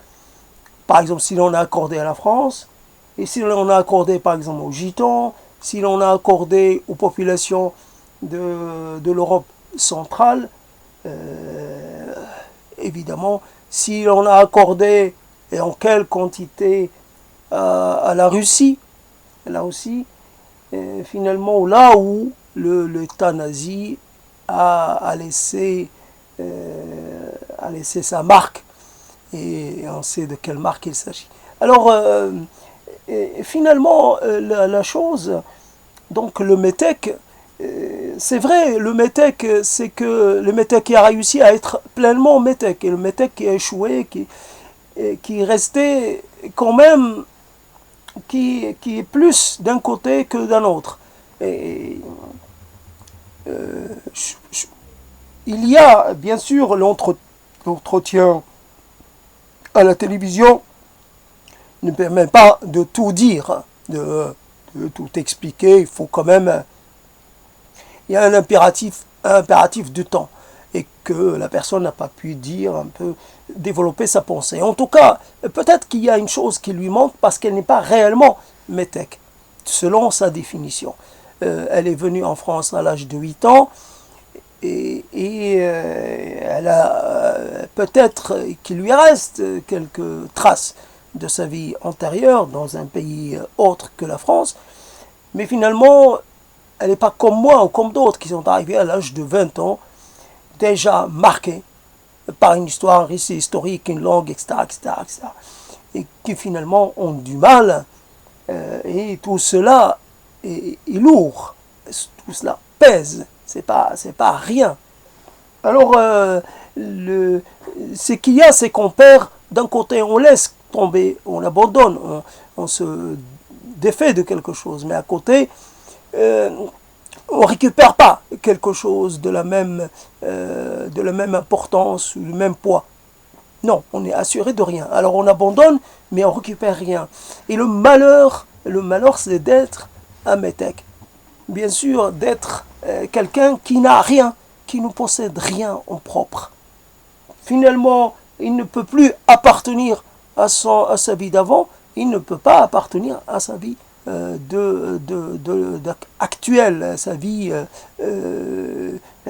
par exemple si l'on a accordé à la France, et si l'on a accordé par exemple aux Gitans, si l'on a accordé aux populations de l'Europe centrale, évidemment, si l'on a accordé et en quelle quantité à la Russie, là aussi, finalement, là où l'État nazi a laissé sa marque, et on sait de quelle marque il s'agit. Alors, finalement, la chose, donc le METEC, c'est vrai, le METEC, c'est que le METEC qui a réussi à être pleinement METEC, et le METEC qui a échoué, qui restait quand même, qui est plus d'un côté que d'un autre. Et Il y a bien sûr l'entretien à la télévision ne permet pas de tout dire, de tout expliquer. Il faut quand même, il y a un impératif du temps et que la personne n'a pas pu dire un peu, développer sa pensée. En tout cas, peut-être qu'il y a une chose qui lui manque parce qu'elle n'est pas réellement métèque, selon sa définition. Elle est venue en France à l'âge de 8 ans et elle a peut-être qu'il lui reste quelques traces de sa vie antérieure dans un pays autre que la France, mais finalement, elle n'est pas comme moi ou comme d'autres qui sont arrivés à l'âge de 20 ans, déjà marqués par une histoire, un récit historique, une langue, etc., etc., etc., et qui finalement ont du mal, et tout cela est lourd, tout cela pèse, c'est pas rien. Alors, ce qu'il y a, c'est qu'on perd, d'un côté, on laisse tomber, on abandonne, on se défait de quelque chose, mais à côté, on ne récupère pas quelque chose de la même importance ou du même poids. Non, on est assuré de rien. Alors on abandonne, mais on ne récupère rien. Et le malheur, c'est d'être un métèque. Bien sûr, d'être quelqu'un qui n'a rien, qui ne possède rien en propre. Finalement, il ne peut plus appartenir à sa vie d'avant, il ne peut pas appartenir à sa vie actuelle, la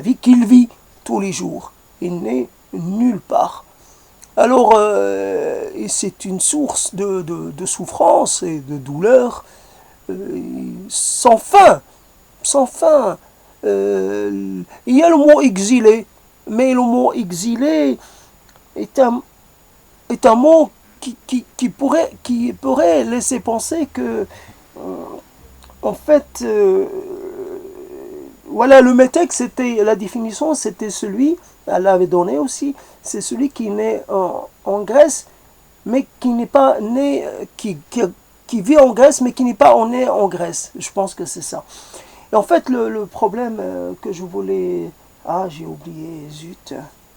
vie qu'il vit tous les jours. Il n'est nulle part. Alors, c'est une source de souffrance et de douleur sans fin, sans fin. Il y a le mot exilé, mais le mot exilé est un mot qui pourrait laisser penser que, en fait, voilà, le métèque, c'était la définition, c'était celui, elle l'avait donné aussi, c'est celui qui naît en Grèce, mais qui n'est pas né, qui vit en Grèce, mais qui n'est pas né en Grèce. Je pense que c'est ça. Et en fait, le problème que je voulais... Ah, j'ai oublié, zut.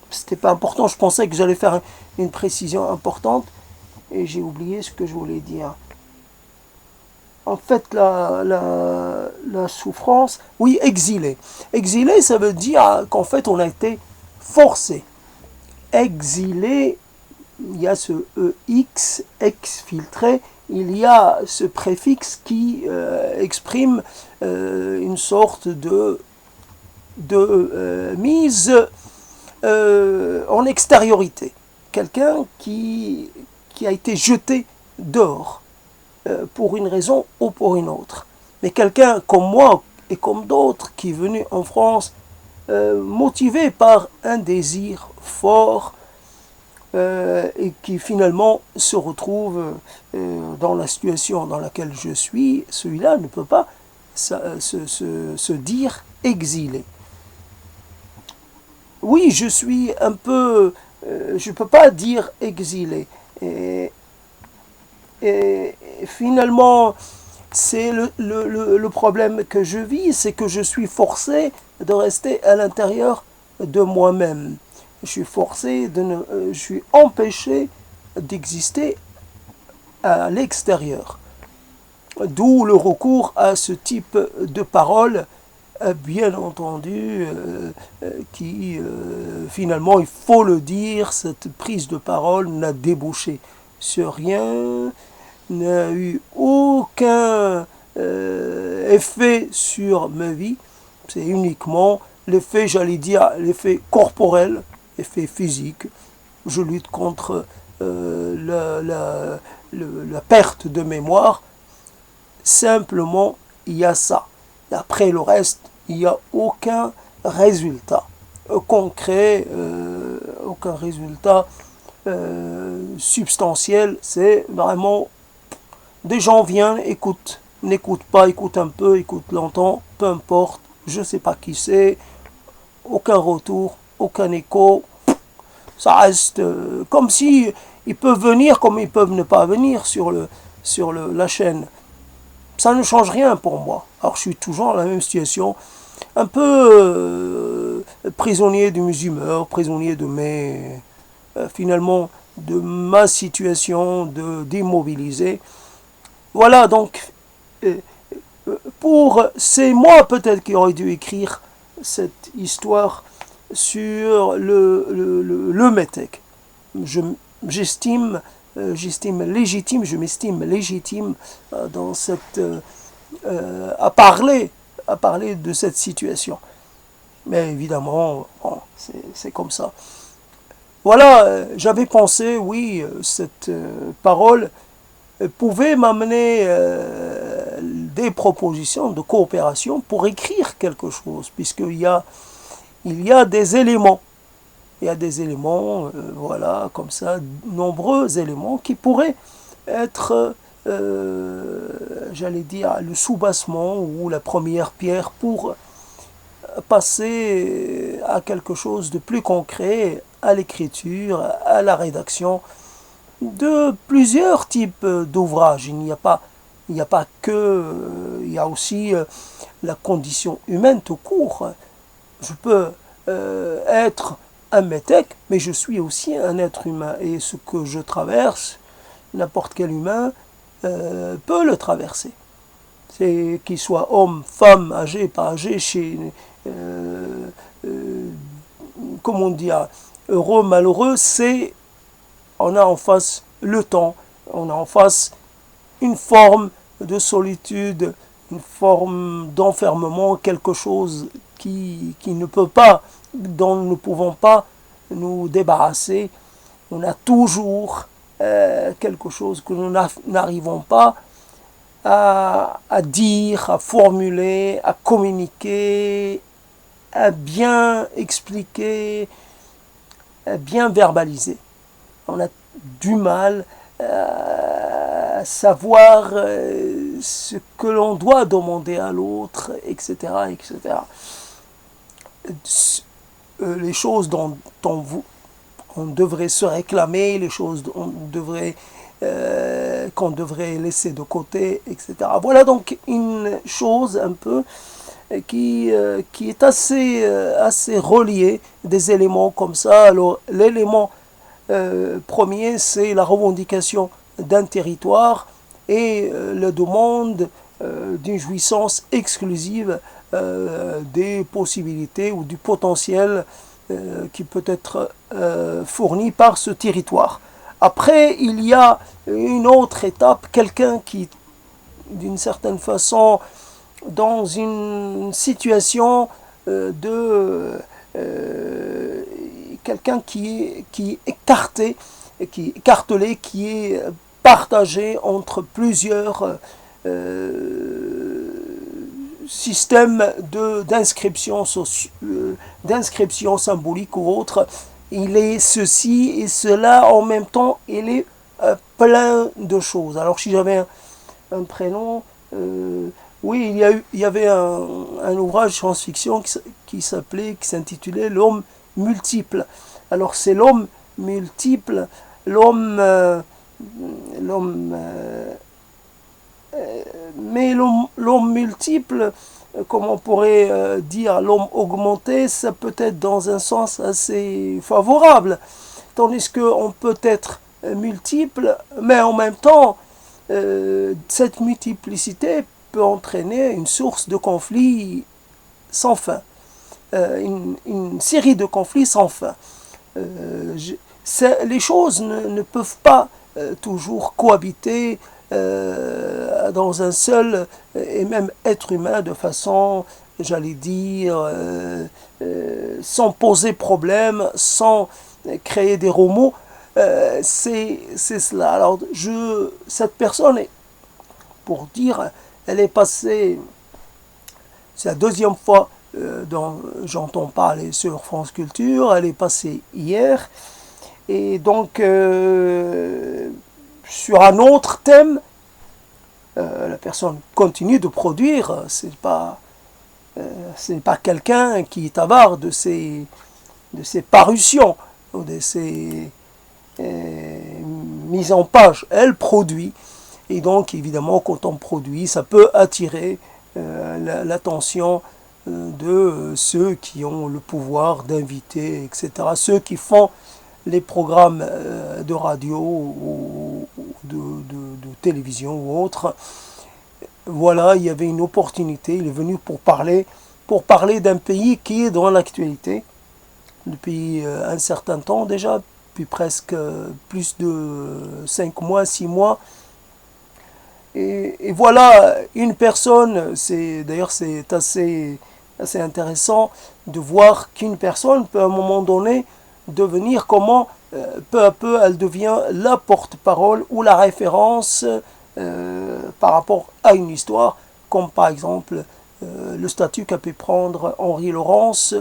C'était pas important, je pensais que j'allais faire une précision importante, et j'ai oublié ce que je voulais dire. En fait, la souffrance, oui, exilé. Exilé, ça veut dire qu'en fait, on a été forcé. Exilé, il y a ce EX, exfiltré, il y a ce préfixe qui exprime une sorte de mise en extériorité. Quelqu'un qui a été jeté dehors. Pour une raison ou pour une autre. Mais quelqu'un comme moi et comme d'autres qui est venu en France motivé par un désir fort et qui finalement se retrouve dans la situation dans laquelle je suis, celui-là ne peut pas se dire exilé. Oui, je suis un peu... je ne peux pas dire exilé. Et finalement, c'est le problème que je vis, c'est que je suis forcé de rester à l'intérieur de moi-même. Je suis forcé je suis empêché d'exister à l'extérieur. D'où le recours à ce type de paroles, bien entendu, qui finalement, il faut le dire, cette prise de parole n'a débouché sur rien, n'a eu aucun effet sur ma vie. C'est uniquement l'effet, j'allais dire, l'effet corporel, l'effet physique. Je lutte contre la perte de mémoire. Simplement, il y a ça. Après le reste, il n'y a aucun résultat concret, aucun résultat substantiel. C'est vraiment des gens viennent, écoutent, n'écoutent pas, écoutent un peu, écoutent longtemps, peu importe, je ne sais pas qui c'est, aucun retour, aucun écho. Ça reste comme si ils peuvent venir comme ils peuvent ne pas venir sur la chaîne. Ça ne change rien pour moi. Alors je suis toujours dans la même situation. un peu prisonnier de mes humeurs, prisonnier de mes, finalement, de ma situation de démobilisé. Voilà, donc, c'est moi peut-être qui aurais dû écrire cette histoire sur le Metec. Je, j'estime, je m'estime légitime dans cette, à parler de cette situation. Mais évidemment, bon, c'est comme ça. Voilà, j'avais pensé, oui, cette parole pouvait m'amener des propositions de coopération pour écrire quelque chose, il y a des éléments. Il y a des éléments, voilà, comme ça, nombreux éléments qui pourraient être, j'allais dire, le soubassement ou la première pierre pour passer à quelque chose de plus concret, à l'écriture, à la rédaction de plusieurs types d'ouvrages. Il n'y a pas que, il y a aussi la condition humaine tout court. Je peux être un métèque, mais je suis aussi un être humain. Et ce que je traverse, n'importe quel humain peut le traverser. C'est qu'il soit homme, femme, âgé, pas âgé, euh, euh, comment dire, heureux, malheureux, on a en face le temps, on a en face une forme de solitude, une forme d'enfermement, quelque chose qui ne peut pas, dont nous ne pouvons pas nous débarrasser. On a toujours quelque chose que nous n'arrivons pas à dire, à formuler, à communiquer, à bien expliquer, à bien verbaliser. On a du mal à savoir ce que l'on doit demander à l'autre, etc., etc. Les choses dont on devrait se réclamer, les choses qu'on devrait laisser de côté, etc. Voilà donc une chose un peu qui est assez reliée, des éléments comme ça. Alors l'élément premier, c'est la revendication d'un territoire et la demande d'une jouissance exclusive des possibilités ou du potentiel qui peut être fourni par ce territoire. Après, il y a une autre étape, quelqu'un qui, d'une certaine façon, dans une situation quelqu'un qui est écarté, qui est écartelé, qui est partagé entre plusieurs système d'inscription symbolique ou autre. Il est ceci et cela en même temps. Il est plein de choses. Alors si j'avais un prénom, oui, il y avait un ouvrage de science-fiction qui s'intitulait L'homme multiple. Alors c'est l'homme multiple, l'homme, mais l'homme multiple, comme on pourrait dire l'homme augmenté, ça peut être dans un sens assez favorable, tandis qu'on peut être multiple, mais en même temps, cette multiplicité peut entraîner une source de conflits sans fin, une série de conflits sans fin. Les choses ne peuvent pas toujours cohabiter dans un seul et même être humain de façon, j'allais dire, sans poser problème, sans créer des remous. C'est cela. Alors, cette personne, pour dire, elle est passée, c'est la deuxième fois dont j'entends parler sur France Culture, elle est passée hier, et donc sur un autre thème, la personne continue de produire, c'est pas quelqu'un qui est avare de ses parutions ou de ses mises en page. Elle produit, et donc évidemment quand on produit, ça peut attirer l'attention de ceux qui ont le pouvoir d'inviter, etc. Ceux qui font les programmes de radio ou de télévision ou autre. Voilà, il y avait une opportunité, il est venu pour parler d'un pays qui est dans l'actualité depuis un certain temps déjà, puis presque plus de 5 mois, 6 mois. Et voilà, une personne, d'ailleurs c'est assez intéressant de voir qu'une personne peut à un moment donné devenir comment peu à peu elle devient la porte-parole ou la référence par rapport à une histoire, comme par exemple le statut qu'a pu prendre Henri Laurence,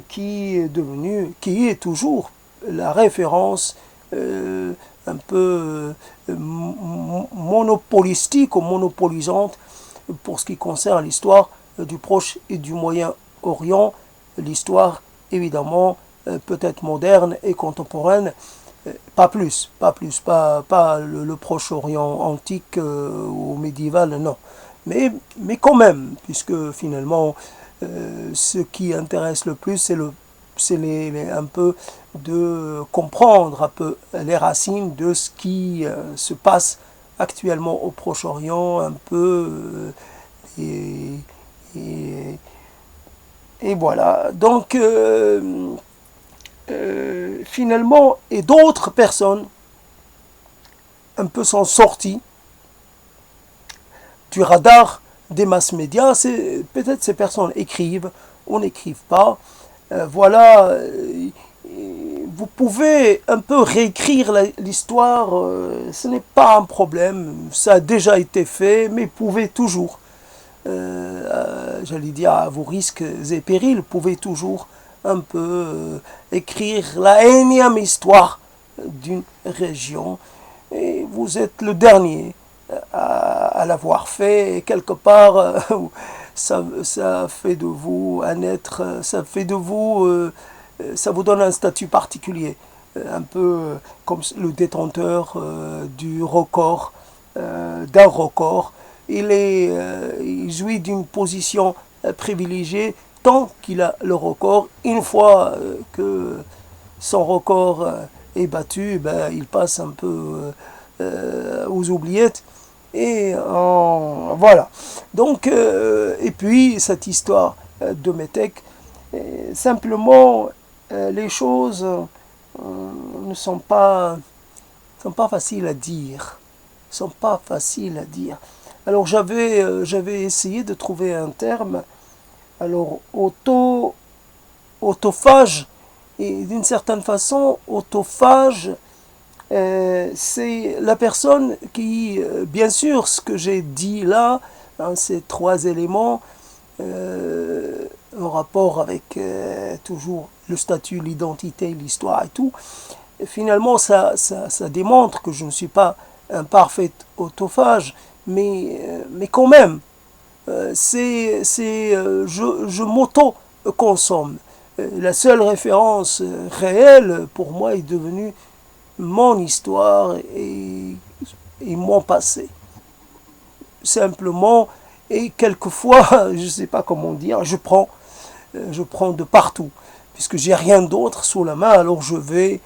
qui est toujours la référence un peu monopolistique ou monopolisante pour ce qui concerne l'histoire du Proche et du Moyen-Orient, l'histoire évidemment peut-être moderne et contemporaine, pas plus, pas le Proche-Orient antique ou médiéval, non. Mais quand même, puisque finalement, ce qui intéresse le plus, c'est un peu de comprendre un peu les racines de ce qui se passe actuellement au Proche-Orient, un peu, et, et, et voilà. Donc, finalement, et d'autres personnes un peu sont sorties du radar des masses médias. Peut-être ces personnes écrivent ou n'écrivent pas. Voilà, vous pouvez un peu réécrire l'histoire, ce n'est pas un problème, ça a déjà été fait, mais vous pouvez toujours, j'allais dire à vos risques et périls, vous pouvez toujours un peu écrire la énième histoire d'une région, et vous êtes le dernier à l'avoir fait, et quelque part, ça fait de vous un être, ça fait de vous, ça vous donne un statut particulier, un peu comme le détenteur du record, d'un record. Il jouit d'une position privilégiée tant qu'il a le record. Une fois que son record est battu, ben, il passe un peu aux oubliettes. Et voilà. Donc, et puis, cette histoire de Metec, simplement, les choses ne sont pas faciles à dire. Sont pas faciles à dire. Alors, j'avais essayé de trouver un terme. Alors, autophage, et d'une certaine façon, autophage, c'est la personne qui, bien sûr, ce que j'ai dit là, hein, ces trois éléments, en rapport avec toujours le statut, l'identité, l'histoire et tout, et finalement, ça démontre que je ne suis pas un parfait autophage, mais quand même, je m'auto-consomme. La seule référence réelle pour moi est devenue mon histoire et mon passé. Simplement, et quelquefois, je ne sais pas comment dire, je prends de partout. Puisque j'ai rien d'autre sous la main, alors je vais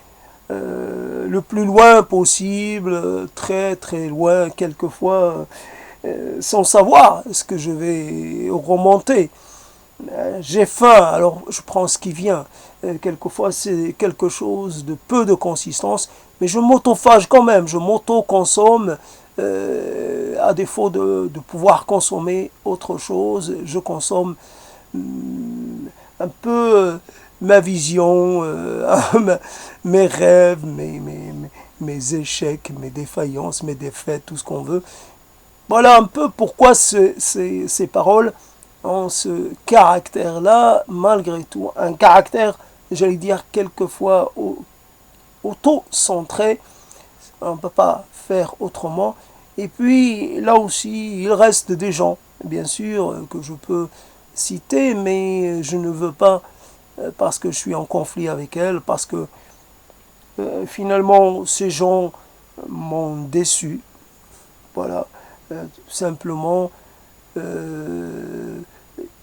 le plus loin possible, très très loin, quelquefois, sans savoir ce que je vais remonter. J'ai faim, alors je prends ce qui vient. Quelquefois, c'est quelque chose de peu de consistance, mais je m'autophage quand même, je m'auto-consomme. À défaut de pouvoir consommer autre chose, je consomme un peu ma vision, mes rêves, mes échecs, mes défaillances, mes défaites, tout ce qu'on veut. Voilà un peu pourquoi ces paroles ont ce caractère-là, malgré tout, un caractère, j'allais dire, quelquefois auto-centré, on ne peut pas faire autrement. Et puis, là aussi, il reste des gens, bien sûr, que je peux citer, mais je ne veux pas, parce que je suis en conflit avec elles, parce que finalement, ces gens m'ont déçu. Voilà, simplement,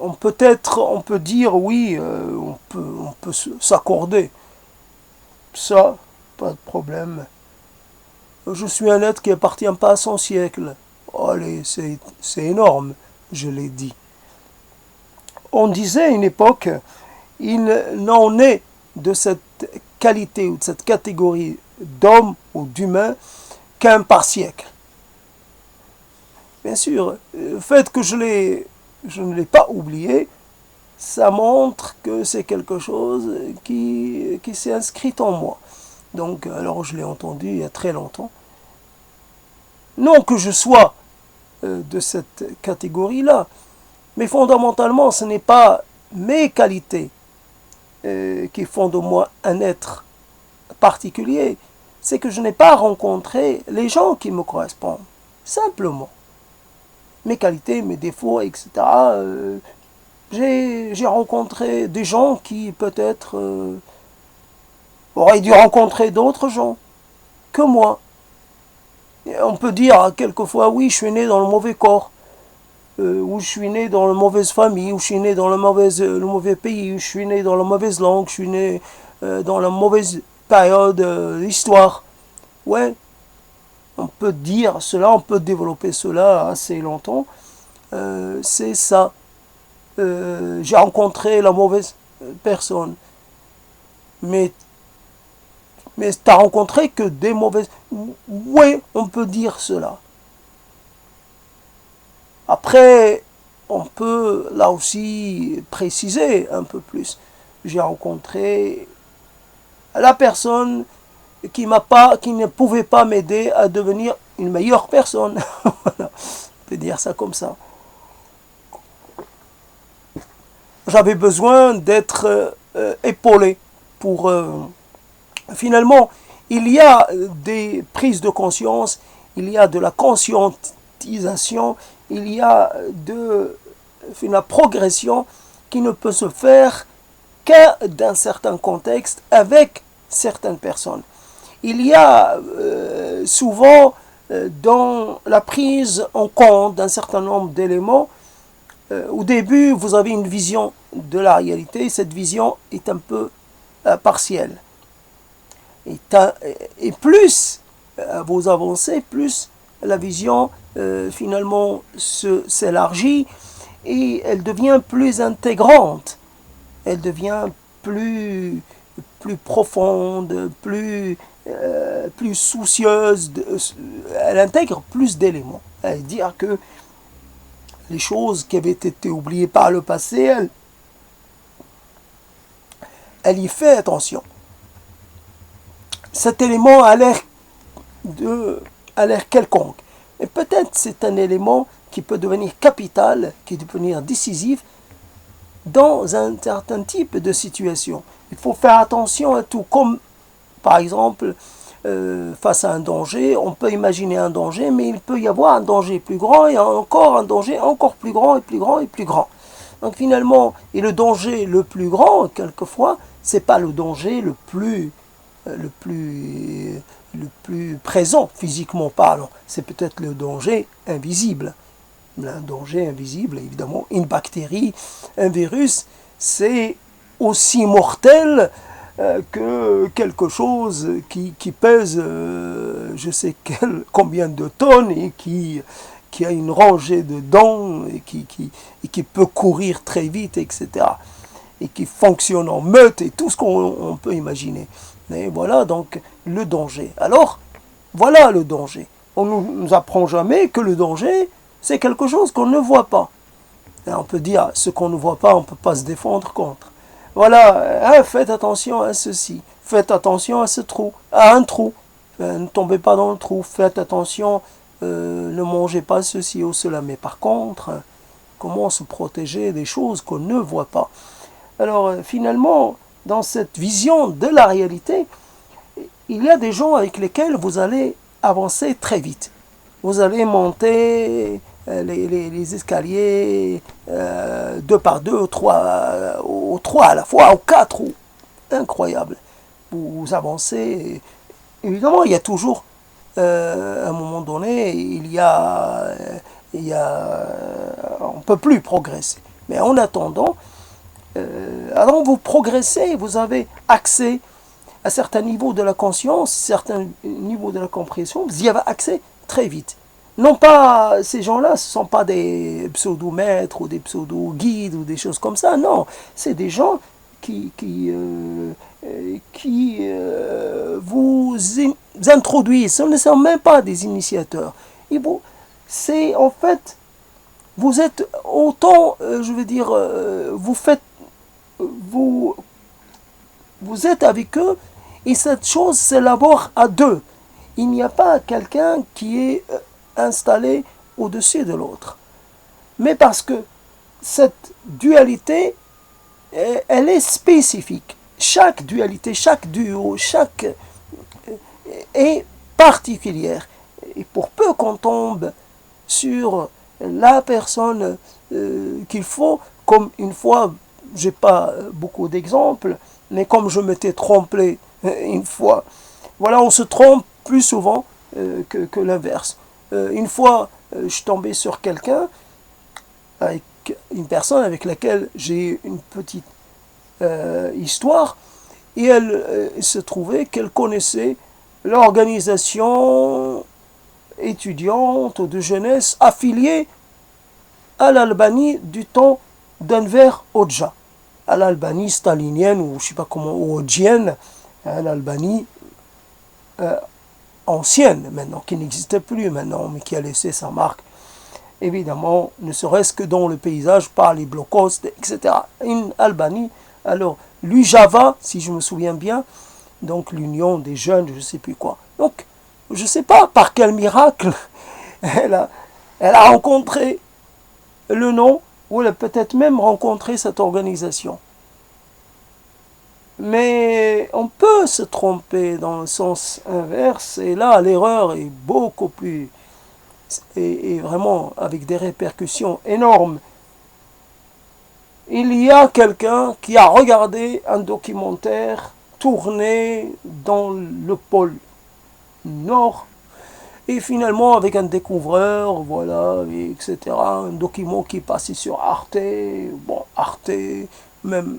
on peut dire oui, on peut s'accorder. Ça, pas de problème. Je suis un être qui appartient pas à son siècle. Allez, c'est énorme, je l'ai dit. On disait à une époque, il n'en est de cette qualité ou de cette catégorie d'homme ou d'humain qu'un par siècle. Bien sûr, le fait que je ne l'ai pas oublié, ça montre que c'est quelque chose qui s'est inscrit en moi. Donc, alors je l'ai entendu il y a très longtemps. Non que je sois de cette catégorie-là, mais fondamentalement, ce n'est pas mes qualités qui font de moi un être particulier. C'est que je n'ai pas rencontré les gens qui me correspondent. Simplement. Mes qualités, mes défauts, etc. J'ai rencontré des gens qui peut-être auraient dû rencontrer d'autres gens que moi. Et on peut dire quelquefois, oui, je suis né dans le mauvais corps, ou je suis né dans la mauvaise famille, ou je suis né dans le mauvais pays, ou je suis né dans la mauvaise langue, je suis né dans la mauvaise période d'histoire. Ouais, on peut dire cela, on peut développer cela assez longtemps. C'est ça. J'ai rencontré la mauvaise personne. Mais t'as rencontré que des mauvaises... Oui, on peut dire cela. Après, on peut là aussi préciser un peu plus. J'ai rencontré la personne qui ne pouvait pas m'aider à devenir une meilleure personne. Voilà. On peut dire ça comme ça. J'avais besoin d'être épaulé pour... finalement, il y a des prises de conscience, il y a de la conscientisation, il y a de la progression qui ne peut se faire que dans certains contextes avec certaines personnes. Il y a souvent dans la prise en compte d'un certain nombre d'éléments. Au début, vous avez une vision de la réalité, cette vision est un peu partielle. Et plus vous avancez, plus la vision finalement s'élargit et elle devient plus intégrante, elle devient plus profonde, plus soucieuse, elle intègre plus d'éléments. C'est-à-dire que les choses qui avaient été oubliées par le passé, elle y fait attention. Cet élément a l'air quelconque. Et peut-être c'est un élément qui peut devenir capital, qui peut devenir décisif dans un certain type de situation. Il faut faire attention à tout. Comme par exemple, face à un danger, on peut imaginer un danger, mais il peut y avoir un danger plus grand et encore un danger encore plus grand et plus grand et plus grand. Donc finalement, et le danger le plus grand, quelquefois, c'est pas le danger le plus présent, physiquement parlant. C'est peut-être le danger invisible. Un danger invisible, évidemment, une bactérie, un virus, c'est aussi mortel que quelque chose qui pèse je sais combien de tonnes et qui a une rangée de dents et qui peut courir très vite, etc. Et qui fonctionne en meute et tout ce qu'on peut imaginer. Et voilà donc le danger. Alors, voilà le danger. On ne nous apprend jamais que le danger, c'est quelque chose qu'on ne voit pas. Et on peut dire, ce qu'on ne voit pas, on ne peut pas se défendre contre. Voilà, faites attention à ceci. Faites attention à ce trou, à un trou. Ne tombez pas dans le trou. Faites attention, ne mangez pas ceci ou cela. Mais par contre, comment se protéger des choses qu'on ne voit pas? Alors, finalement, dans cette vision de la réalité, il y a des gens avec lesquels vous allez avancer très vite. Vous allez monter les escaliers 2 par 2, ou 3 à la fois, ou 4, incroyable. Vous avancez. Évidemment, il y a toujours, à un moment donné, on ne peut plus progresser. Mais en attendant, alors vous progressez, vous avez accès à certains niveaux de la conscience, certains niveaux de la compréhension, vous y avez accès très vite. Non pas, ces gens-là, ce ne sont pas des pseudo-maîtres ou des pseudo-guides ou des choses comme ça, non. C'est des gens qui vous introduisent. Ce ne sont même pas des initiateurs. C'est en fait, vous êtes autant, je veux dire, vous, vous êtes avec eux et cette chose s'élabore à deux. Il n'y a pas quelqu'un qui est installé au-dessus de l'autre. Mais parce que cette dualité, elle est spécifique. Chaque dualité, chaque duo, chaque est particulière. Et pour peu qu'on tombe sur la personne qu'il faut, comme une fois, j'ai pas beaucoup d'exemples, mais comme je m'étais trompé une fois, voilà, on se trompe plus souvent que l'inverse. Une fois, je suis tombé sur quelqu'un, avec une personne avec laquelle j'ai une petite histoire, et elle se trouvait qu'elle connaissait l'organisation étudiante de jeunesse affiliée à l'Albanie du temps d'Enver Hoxha, à l'Albanie stalinienne, ou je ne sais pas comment, ou hodgienne, à l'Albanie ancienne maintenant, qui n'existe plus maintenant, mais qui a laissé sa marque, évidemment, ne serait-ce que dans le paysage, par les blockhosts, etc. Une Albanie, alors, l'UJAVA, si je me souviens bien, donc l'Union des jeunes, je ne sais plus quoi. Donc, je ne sais pas par quel miracle elle a rencontré le nom, ou elle a peut-être même rencontré cette organisation. Mais on peut se tromper dans le sens inverse, et là l'erreur est beaucoup plus, et vraiment avec des répercussions énormes. Il y a quelqu'un qui a regardé un documentaire tourné dans le pôle Nord, et finalement avec un découvreur, voilà, etc. Un document qui est passé sur Arte, bon, Arte, même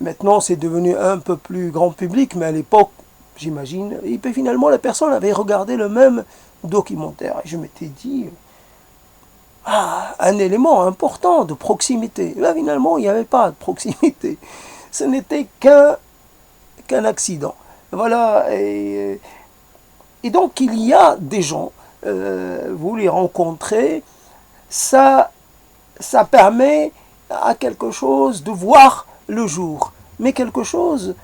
maintenant c'est devenu un peu plus grand public, mais à l'époque, j'imagine, et puis finalement la personne avait regardé le même documentaire, et je m'étais dit, un élément important de proximité. Là, finalement, il n'y avait pas de proximité. Ce n'était qu'un accident. Voilà. Et donc, il y a des gens, vous les rencontrez, ça permet à quelque chose de voir le jour. Mais quelque chose,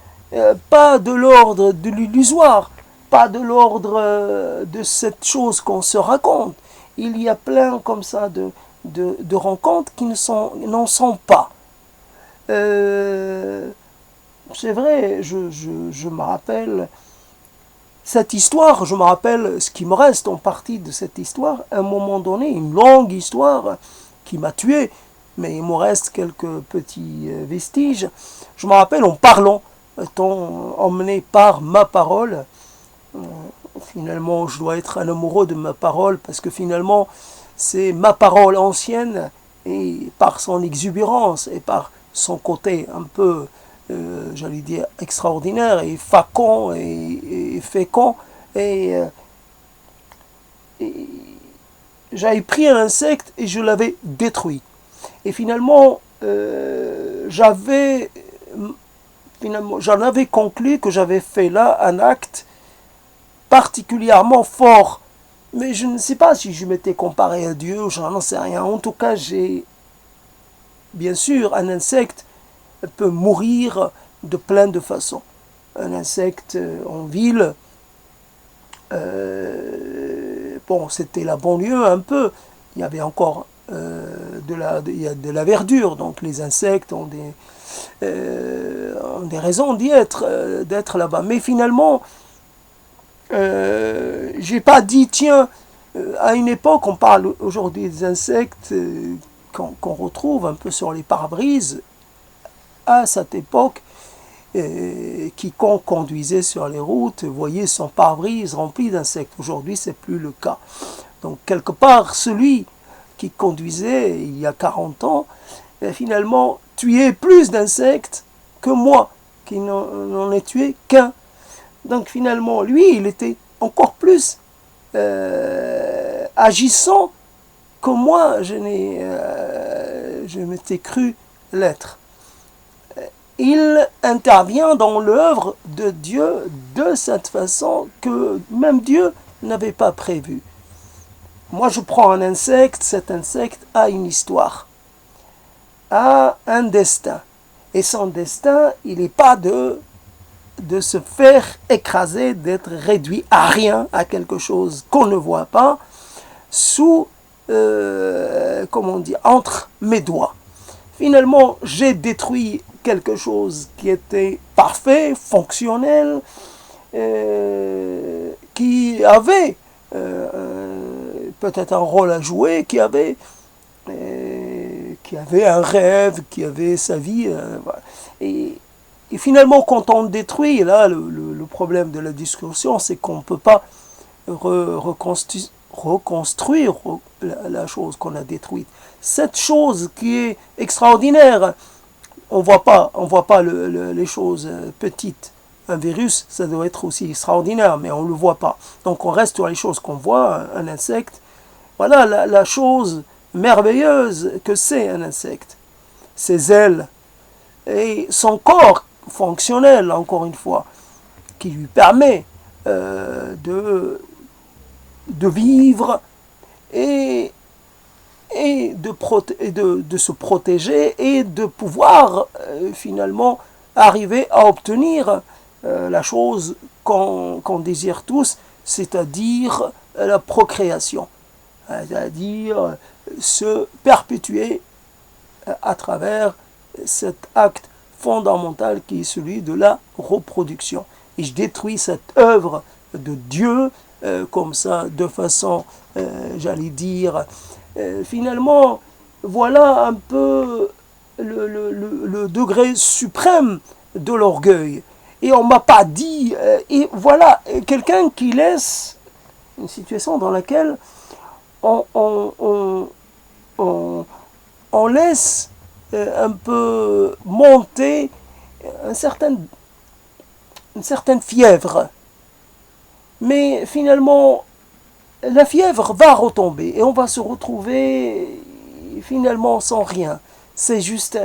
pas de l'ordre de l'illusoire, pas de l'ordre de cette chose qu'on se raconte. Il y a plein comme ça de rencontres qui n'en sont pas. C'est vrai, je me rappelle cette histoire, je me rappelle ce qui me reste en partie de cette histoire, à un moment donné, une longue histoire qui m'a tué, mais il me reste quelques petits vestiges. Je me rappelle en parlant, étant emmené par ma parole, finalement, je dois être un amoureux de ma parole parce que finalement, c'est ma parole ancienne et par son exubérance et par son côté un peu, j'allais dire, extraordinaire et facond et fécond. Et j'avais pris un insecte et je l'avais détruit. Et finalement, j'en avais conclu que j'avais fait là un acte particulièrement fort. Mais je ne sais pas si je m'étais comparé à Dieu, je n'en sais rien. En tout cas, bien sûr, un insecte peut mourir de plein de façons. Un insecte en ville, bon, c'était la banlieue un peu. Il y avait encore de la verdure, donc les insectes ont des raisons d'être là-bas. Mais finalement, j'ai pas dit, tiens, à une époque, on parle aujourd'hui des insectes qu'on retrouve un peu sur les pare-brises. À cette époque, quiconque conduisait sur les routes voyait son pare-brise rempli d'insectes. Aujourd'hui, c'est plus le cas. Donc, quelque part, celui qui conduisait il y a 40 ans, finalement tuait plus d'insectes que moi, qui n'en ai tué qu'un. Donc finalement, lui, il était encore plus agissant que moi, je m'étais cru l'être. Il intervient dans l'œuvre de Dieu de cette façon que même Dieu n'avait pas prévu. Moi, je prends un insecte, cet insecte a une histoire, a un destin. Et son destin, il n'est pas de se faire écraser, d'être réduit à rien, à quelque chose qu'on ne voit pas, sous, entre mes doigts. Finalement, j'ai détruit quelque chose qui était parfait, fonctionnel, qui avait peut-être un rôle à jouer, qui avait un rêve, qui avait sa vie. Voilà. Et finalement, quand on détruit, là, le problème de la discussion, c'est qu'on ne peut pas reconstruire la chose qu'on a détruite. Cette chose qui est extraordinaire, on voit pas les choses petites. Un virus, ça doit être aussi extraordinaire, mais on ne le voit pas. Donc on reste sur les choses qu'on voit, un insecte. Voilà la chose merveilleuse que c'est un insecte. Ses ailes et son corps fonctionnel, encore une fois, qui lui permet de vivre et de se protéger et de pouvoir finalement arriver à obtenir la chose qu'on désire tous, c'est-à-dire la procréation, c'est-à-dire se perpétuer à travers cet acte fondamental qui est celui de la reproduction. Et je détruis cette œuvre de Dieu comme ça, de façon, j'allais dire, finalement, voilà un peu le degré suprême de l'orgueil. Et on ne m'a pas dit, et voilà, quelqu'un qui laisse une situation dans laquelle on laisse un peu monter une certaine fièvre. Mais finalement, la fièvre va retomber et on va se retrouver finalement sans rien. C'est juste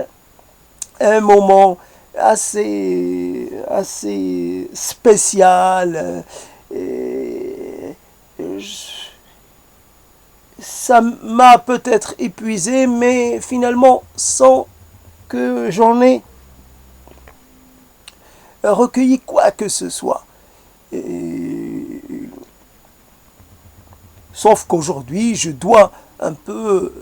un moment assez spécial. Ça m'a peut-être épuisé, mais finalement, sans que j'en ai recueilli quoi que ce soit. Sauf qu'aujourd'hui, je dois un peu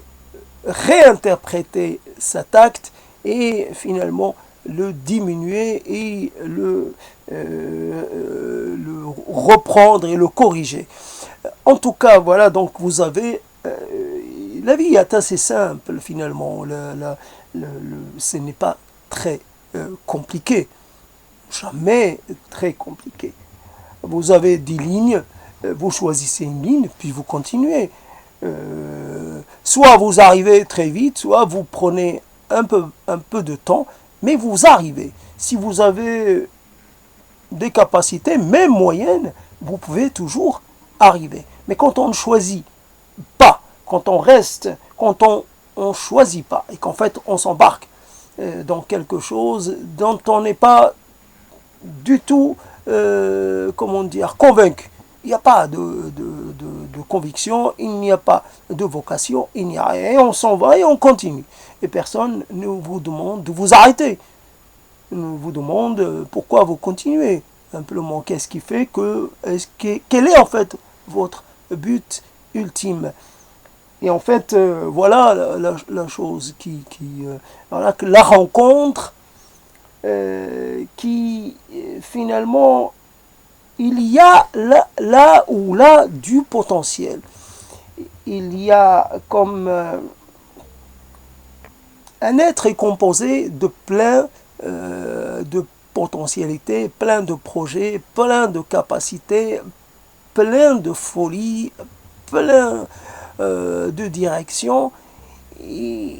réinterpréter cet acte et finalement le diminuer et le reprendre et le corriger. En tout cas, voilà, donc vous avez... la vie est assez simple finalement. Ce n'est pas très compliqué. Jamais très compliqué. Vous avez 10 lignes, vous choisissez une ligne, puis vous continuez. Soit vous arrivez très vite, soit vous prenez un peu de temps, mais vous arrivez. Si vous avez des capacités, même moyennes, vous pouvez toujours arriver. Mais quand on ne choisit pas, quand on reste, quand on ne choisit pas, et qu'en fait on s'embarque dans quelque chose dont on n'est pas du tout, convaincu. Il n'y a pas de conviction, il n'y a pas de vocation, il n'y a rien. Et on s'en va et on continue. Et personne ne vous demande de vous arrêter. On vous demande pourquoi vous continuez. Simplement, qu'est-ce qui fait quel est en fait votre but ultime? Et en fait, voilà la chose voilà, que la rencontre qui finalement, il y a là du potentiel. Il y a comme un être est composé de plein de potentialités, plein de projets, plein de capacités, plein de folie, plein de direction. Et,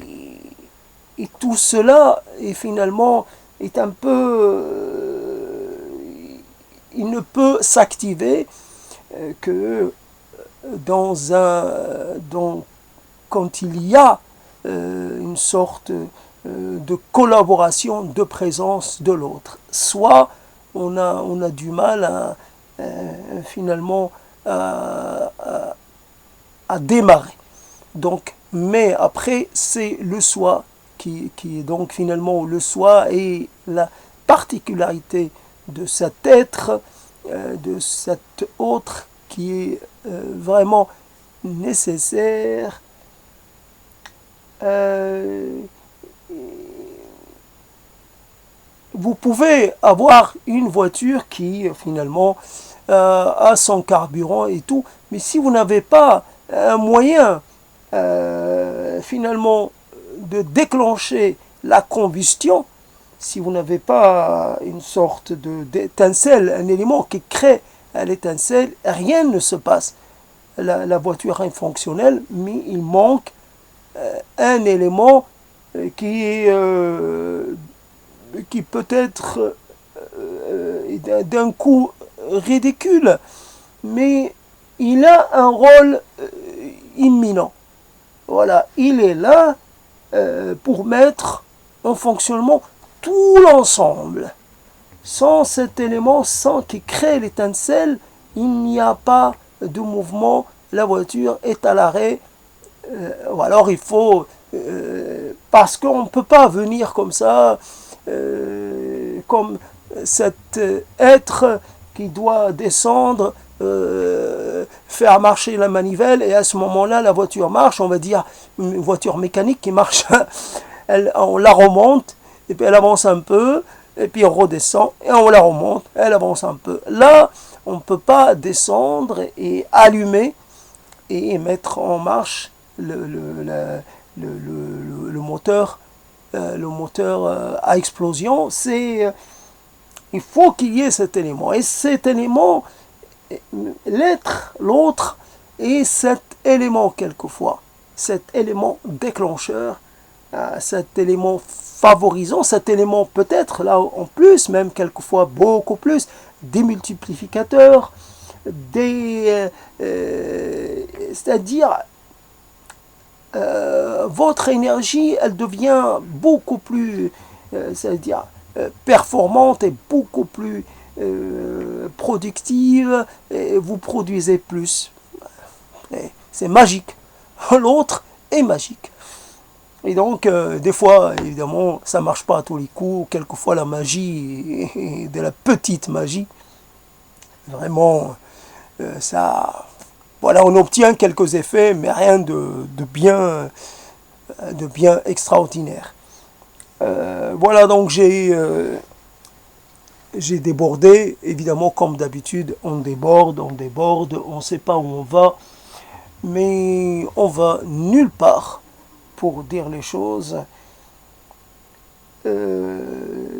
et tout cela est finalement est un peu... il ne peut s'activer que quand il y a une sorte de collaboration, de présence de l'autre. Soit on a du mal finalement à démarrer. Donc, mais après, c'est le soi qui est donc finalement le soi et la particularité de cet être, de cet autre qui est vraiment nécessaire. Vous pouvez avoir une voiture qui finalement a son carburant et tout, mais si vous n'avez pas un moyen finalement de déclencher la combustion, si vous n'avez pas une sorte d'étincelle, un élément qui crée l'étincelle, rien ne se passe. La voiture est fonctionnelle, mais il manque un élément qui peut être d'un coup ridicule, mais il a un rôle imminent. Voilà, il est là pour mettre en fonctionnement tout l'ensemble. Sans cet élément, sans qu'il crée l'étincelle, il n'y a pas de mouvement, la voiture est à l'arrêt. Ou alors il faut, parce qu'on ne peut pas venir comme ça, comme cet être qui doit descendre, faire marcher la manivelle, et à ce moment-là, la voiture marche, on va dire une voiture mécanique qui marche, on la remonte, et puis elle avance un peu, et puis on redescend, et on la remonte, elle avance un peu. Là, on ne peut pas descendre et allumer et mettre en marche le moteur, à explosion. Il faut qu'il y ait cet élément. Et cet élément, l'être, l'autre, est cet élément quelquefois, cet élément déclencheur, cet élément favorisant, cet élément peut-être là en plus, même quelquefois beaucoup plus, des multiplicateurs, c'est-à-dire votre énergie, elle devient beaucoup plus, c'est-à-dire performante et beaucoup plus productive, et vous produisez plus. C'est magique. L'autre est magique. Et donc, des fois, évidemment, ça ne marche pas à tous les coups. Quelquefois, la magie est de la petite magie. Vraiment, ça... Voilà, on obtient quelques effets, mais rien de bien extraordinaire. Voilà, donc j'ai débordé. Évidemment, comme d'habitude, on déborde, on ne sait pas où on va, mais on va nulle part pour dire les choses.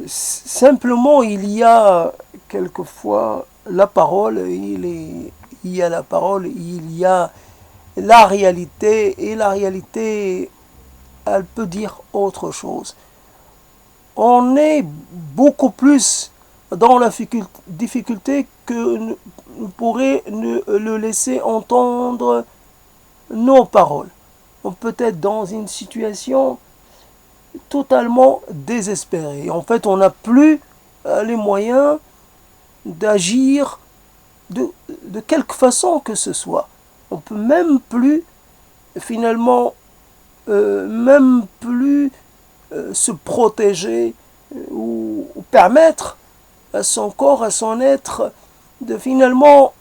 Simplement, il y a quelquefois la parole, il y a la parole, il y a la réalité, et la réalité, elle peut dire autre chose. On est beaucoup plus dans la difficulté que nous pourrions le laisser entendre nos paroles. On peut être dans une situation totalement désespérée. En fait, on n'a plus les moyens d'agir de quelque façon que ce soit. On peut même plus, finalement, se protéger ou permettre à son corps, à son être, de finalement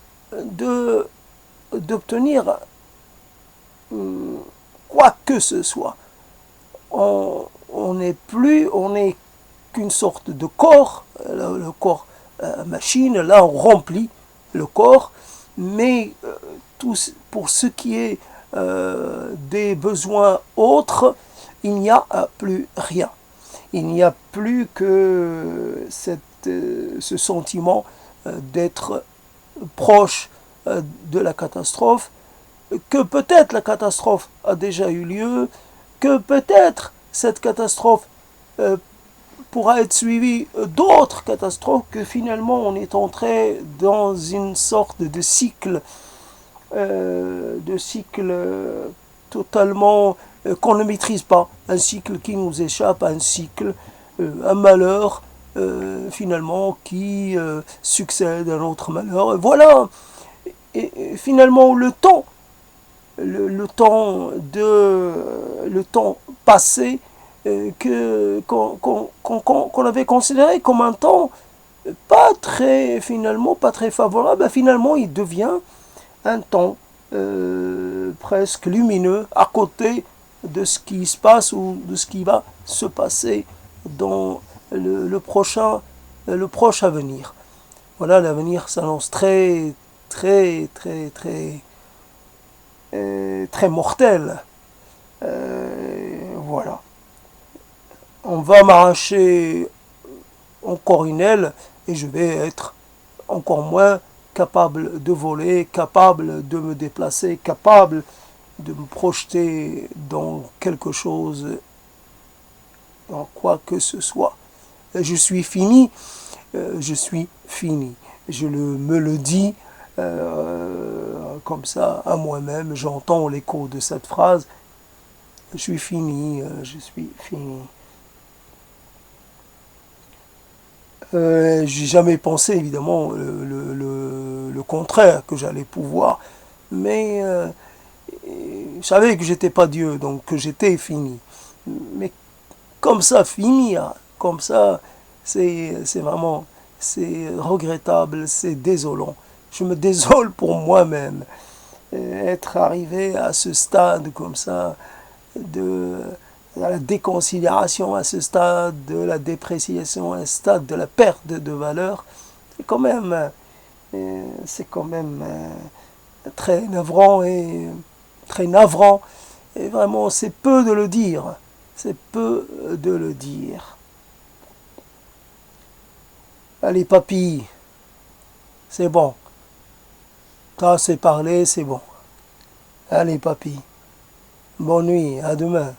d'obtenir quoi que ce soit. On n'est qu'une sorte de corps, le corps machine, là on remplit le corps, mais pour ce qui est des besoins autres, il n'y a plus rien. Il n'y a plus que ce sentiment d'être proche de la catastrophe, que peut-être la catastrophe a déjà eu lieu, que peut-être cette catastrophe euh, pourra être suivie d'autres catastrophes, que finalement on est entré dans une sorte de cycle totalement qu'on ne maîtrise pas, un cycle qui nous échappe, un cycle, un malheur finalement qui succède à un autre malheur. Et voilà, et finalement le temps passé qu'on avait considéré comme un temps pas très favorable, ben finalement il devient un temps presque lumineux à côté de ce qui se passe ou de ce qui va se passer dans le proche avenir. Voilà, l'avenir s'annonce très, très mortel. Voilà. On va m'arracher encore une aile et je vais être encore moins capable de voler, capable de me déplacer, capable de me projeter dans quelque chose, dans quoi que ce soit. Je suis fini, je suis fini. Me le dis comme ça à moi-même, j'entends l'écho de cette phrase. Je suis fini, je suis fini. J'ai jamais pensé évidemment le contraire, que j'allais pouvoir, mais je savais que j'étais pas Dieu, donc que j'étais fini. Mais comme ça, fini, hein, comme ça, c'est vraiment, c'est regrettable, c'est désolant. Je me désole pour moi-même. Être arrivé à ce stade comme ça, de la déconsidération, à ce stade de la dépréciation, à ce stade de la perte de valeur, c'est quand même très navrant et très navrant. Et vraiment, c'est peu de le dire. C'est peu de le dire. Allez, papy, c'est bon. T'as assez parlé, c'est bon. Allez, papy. Bonne nuit, à demain.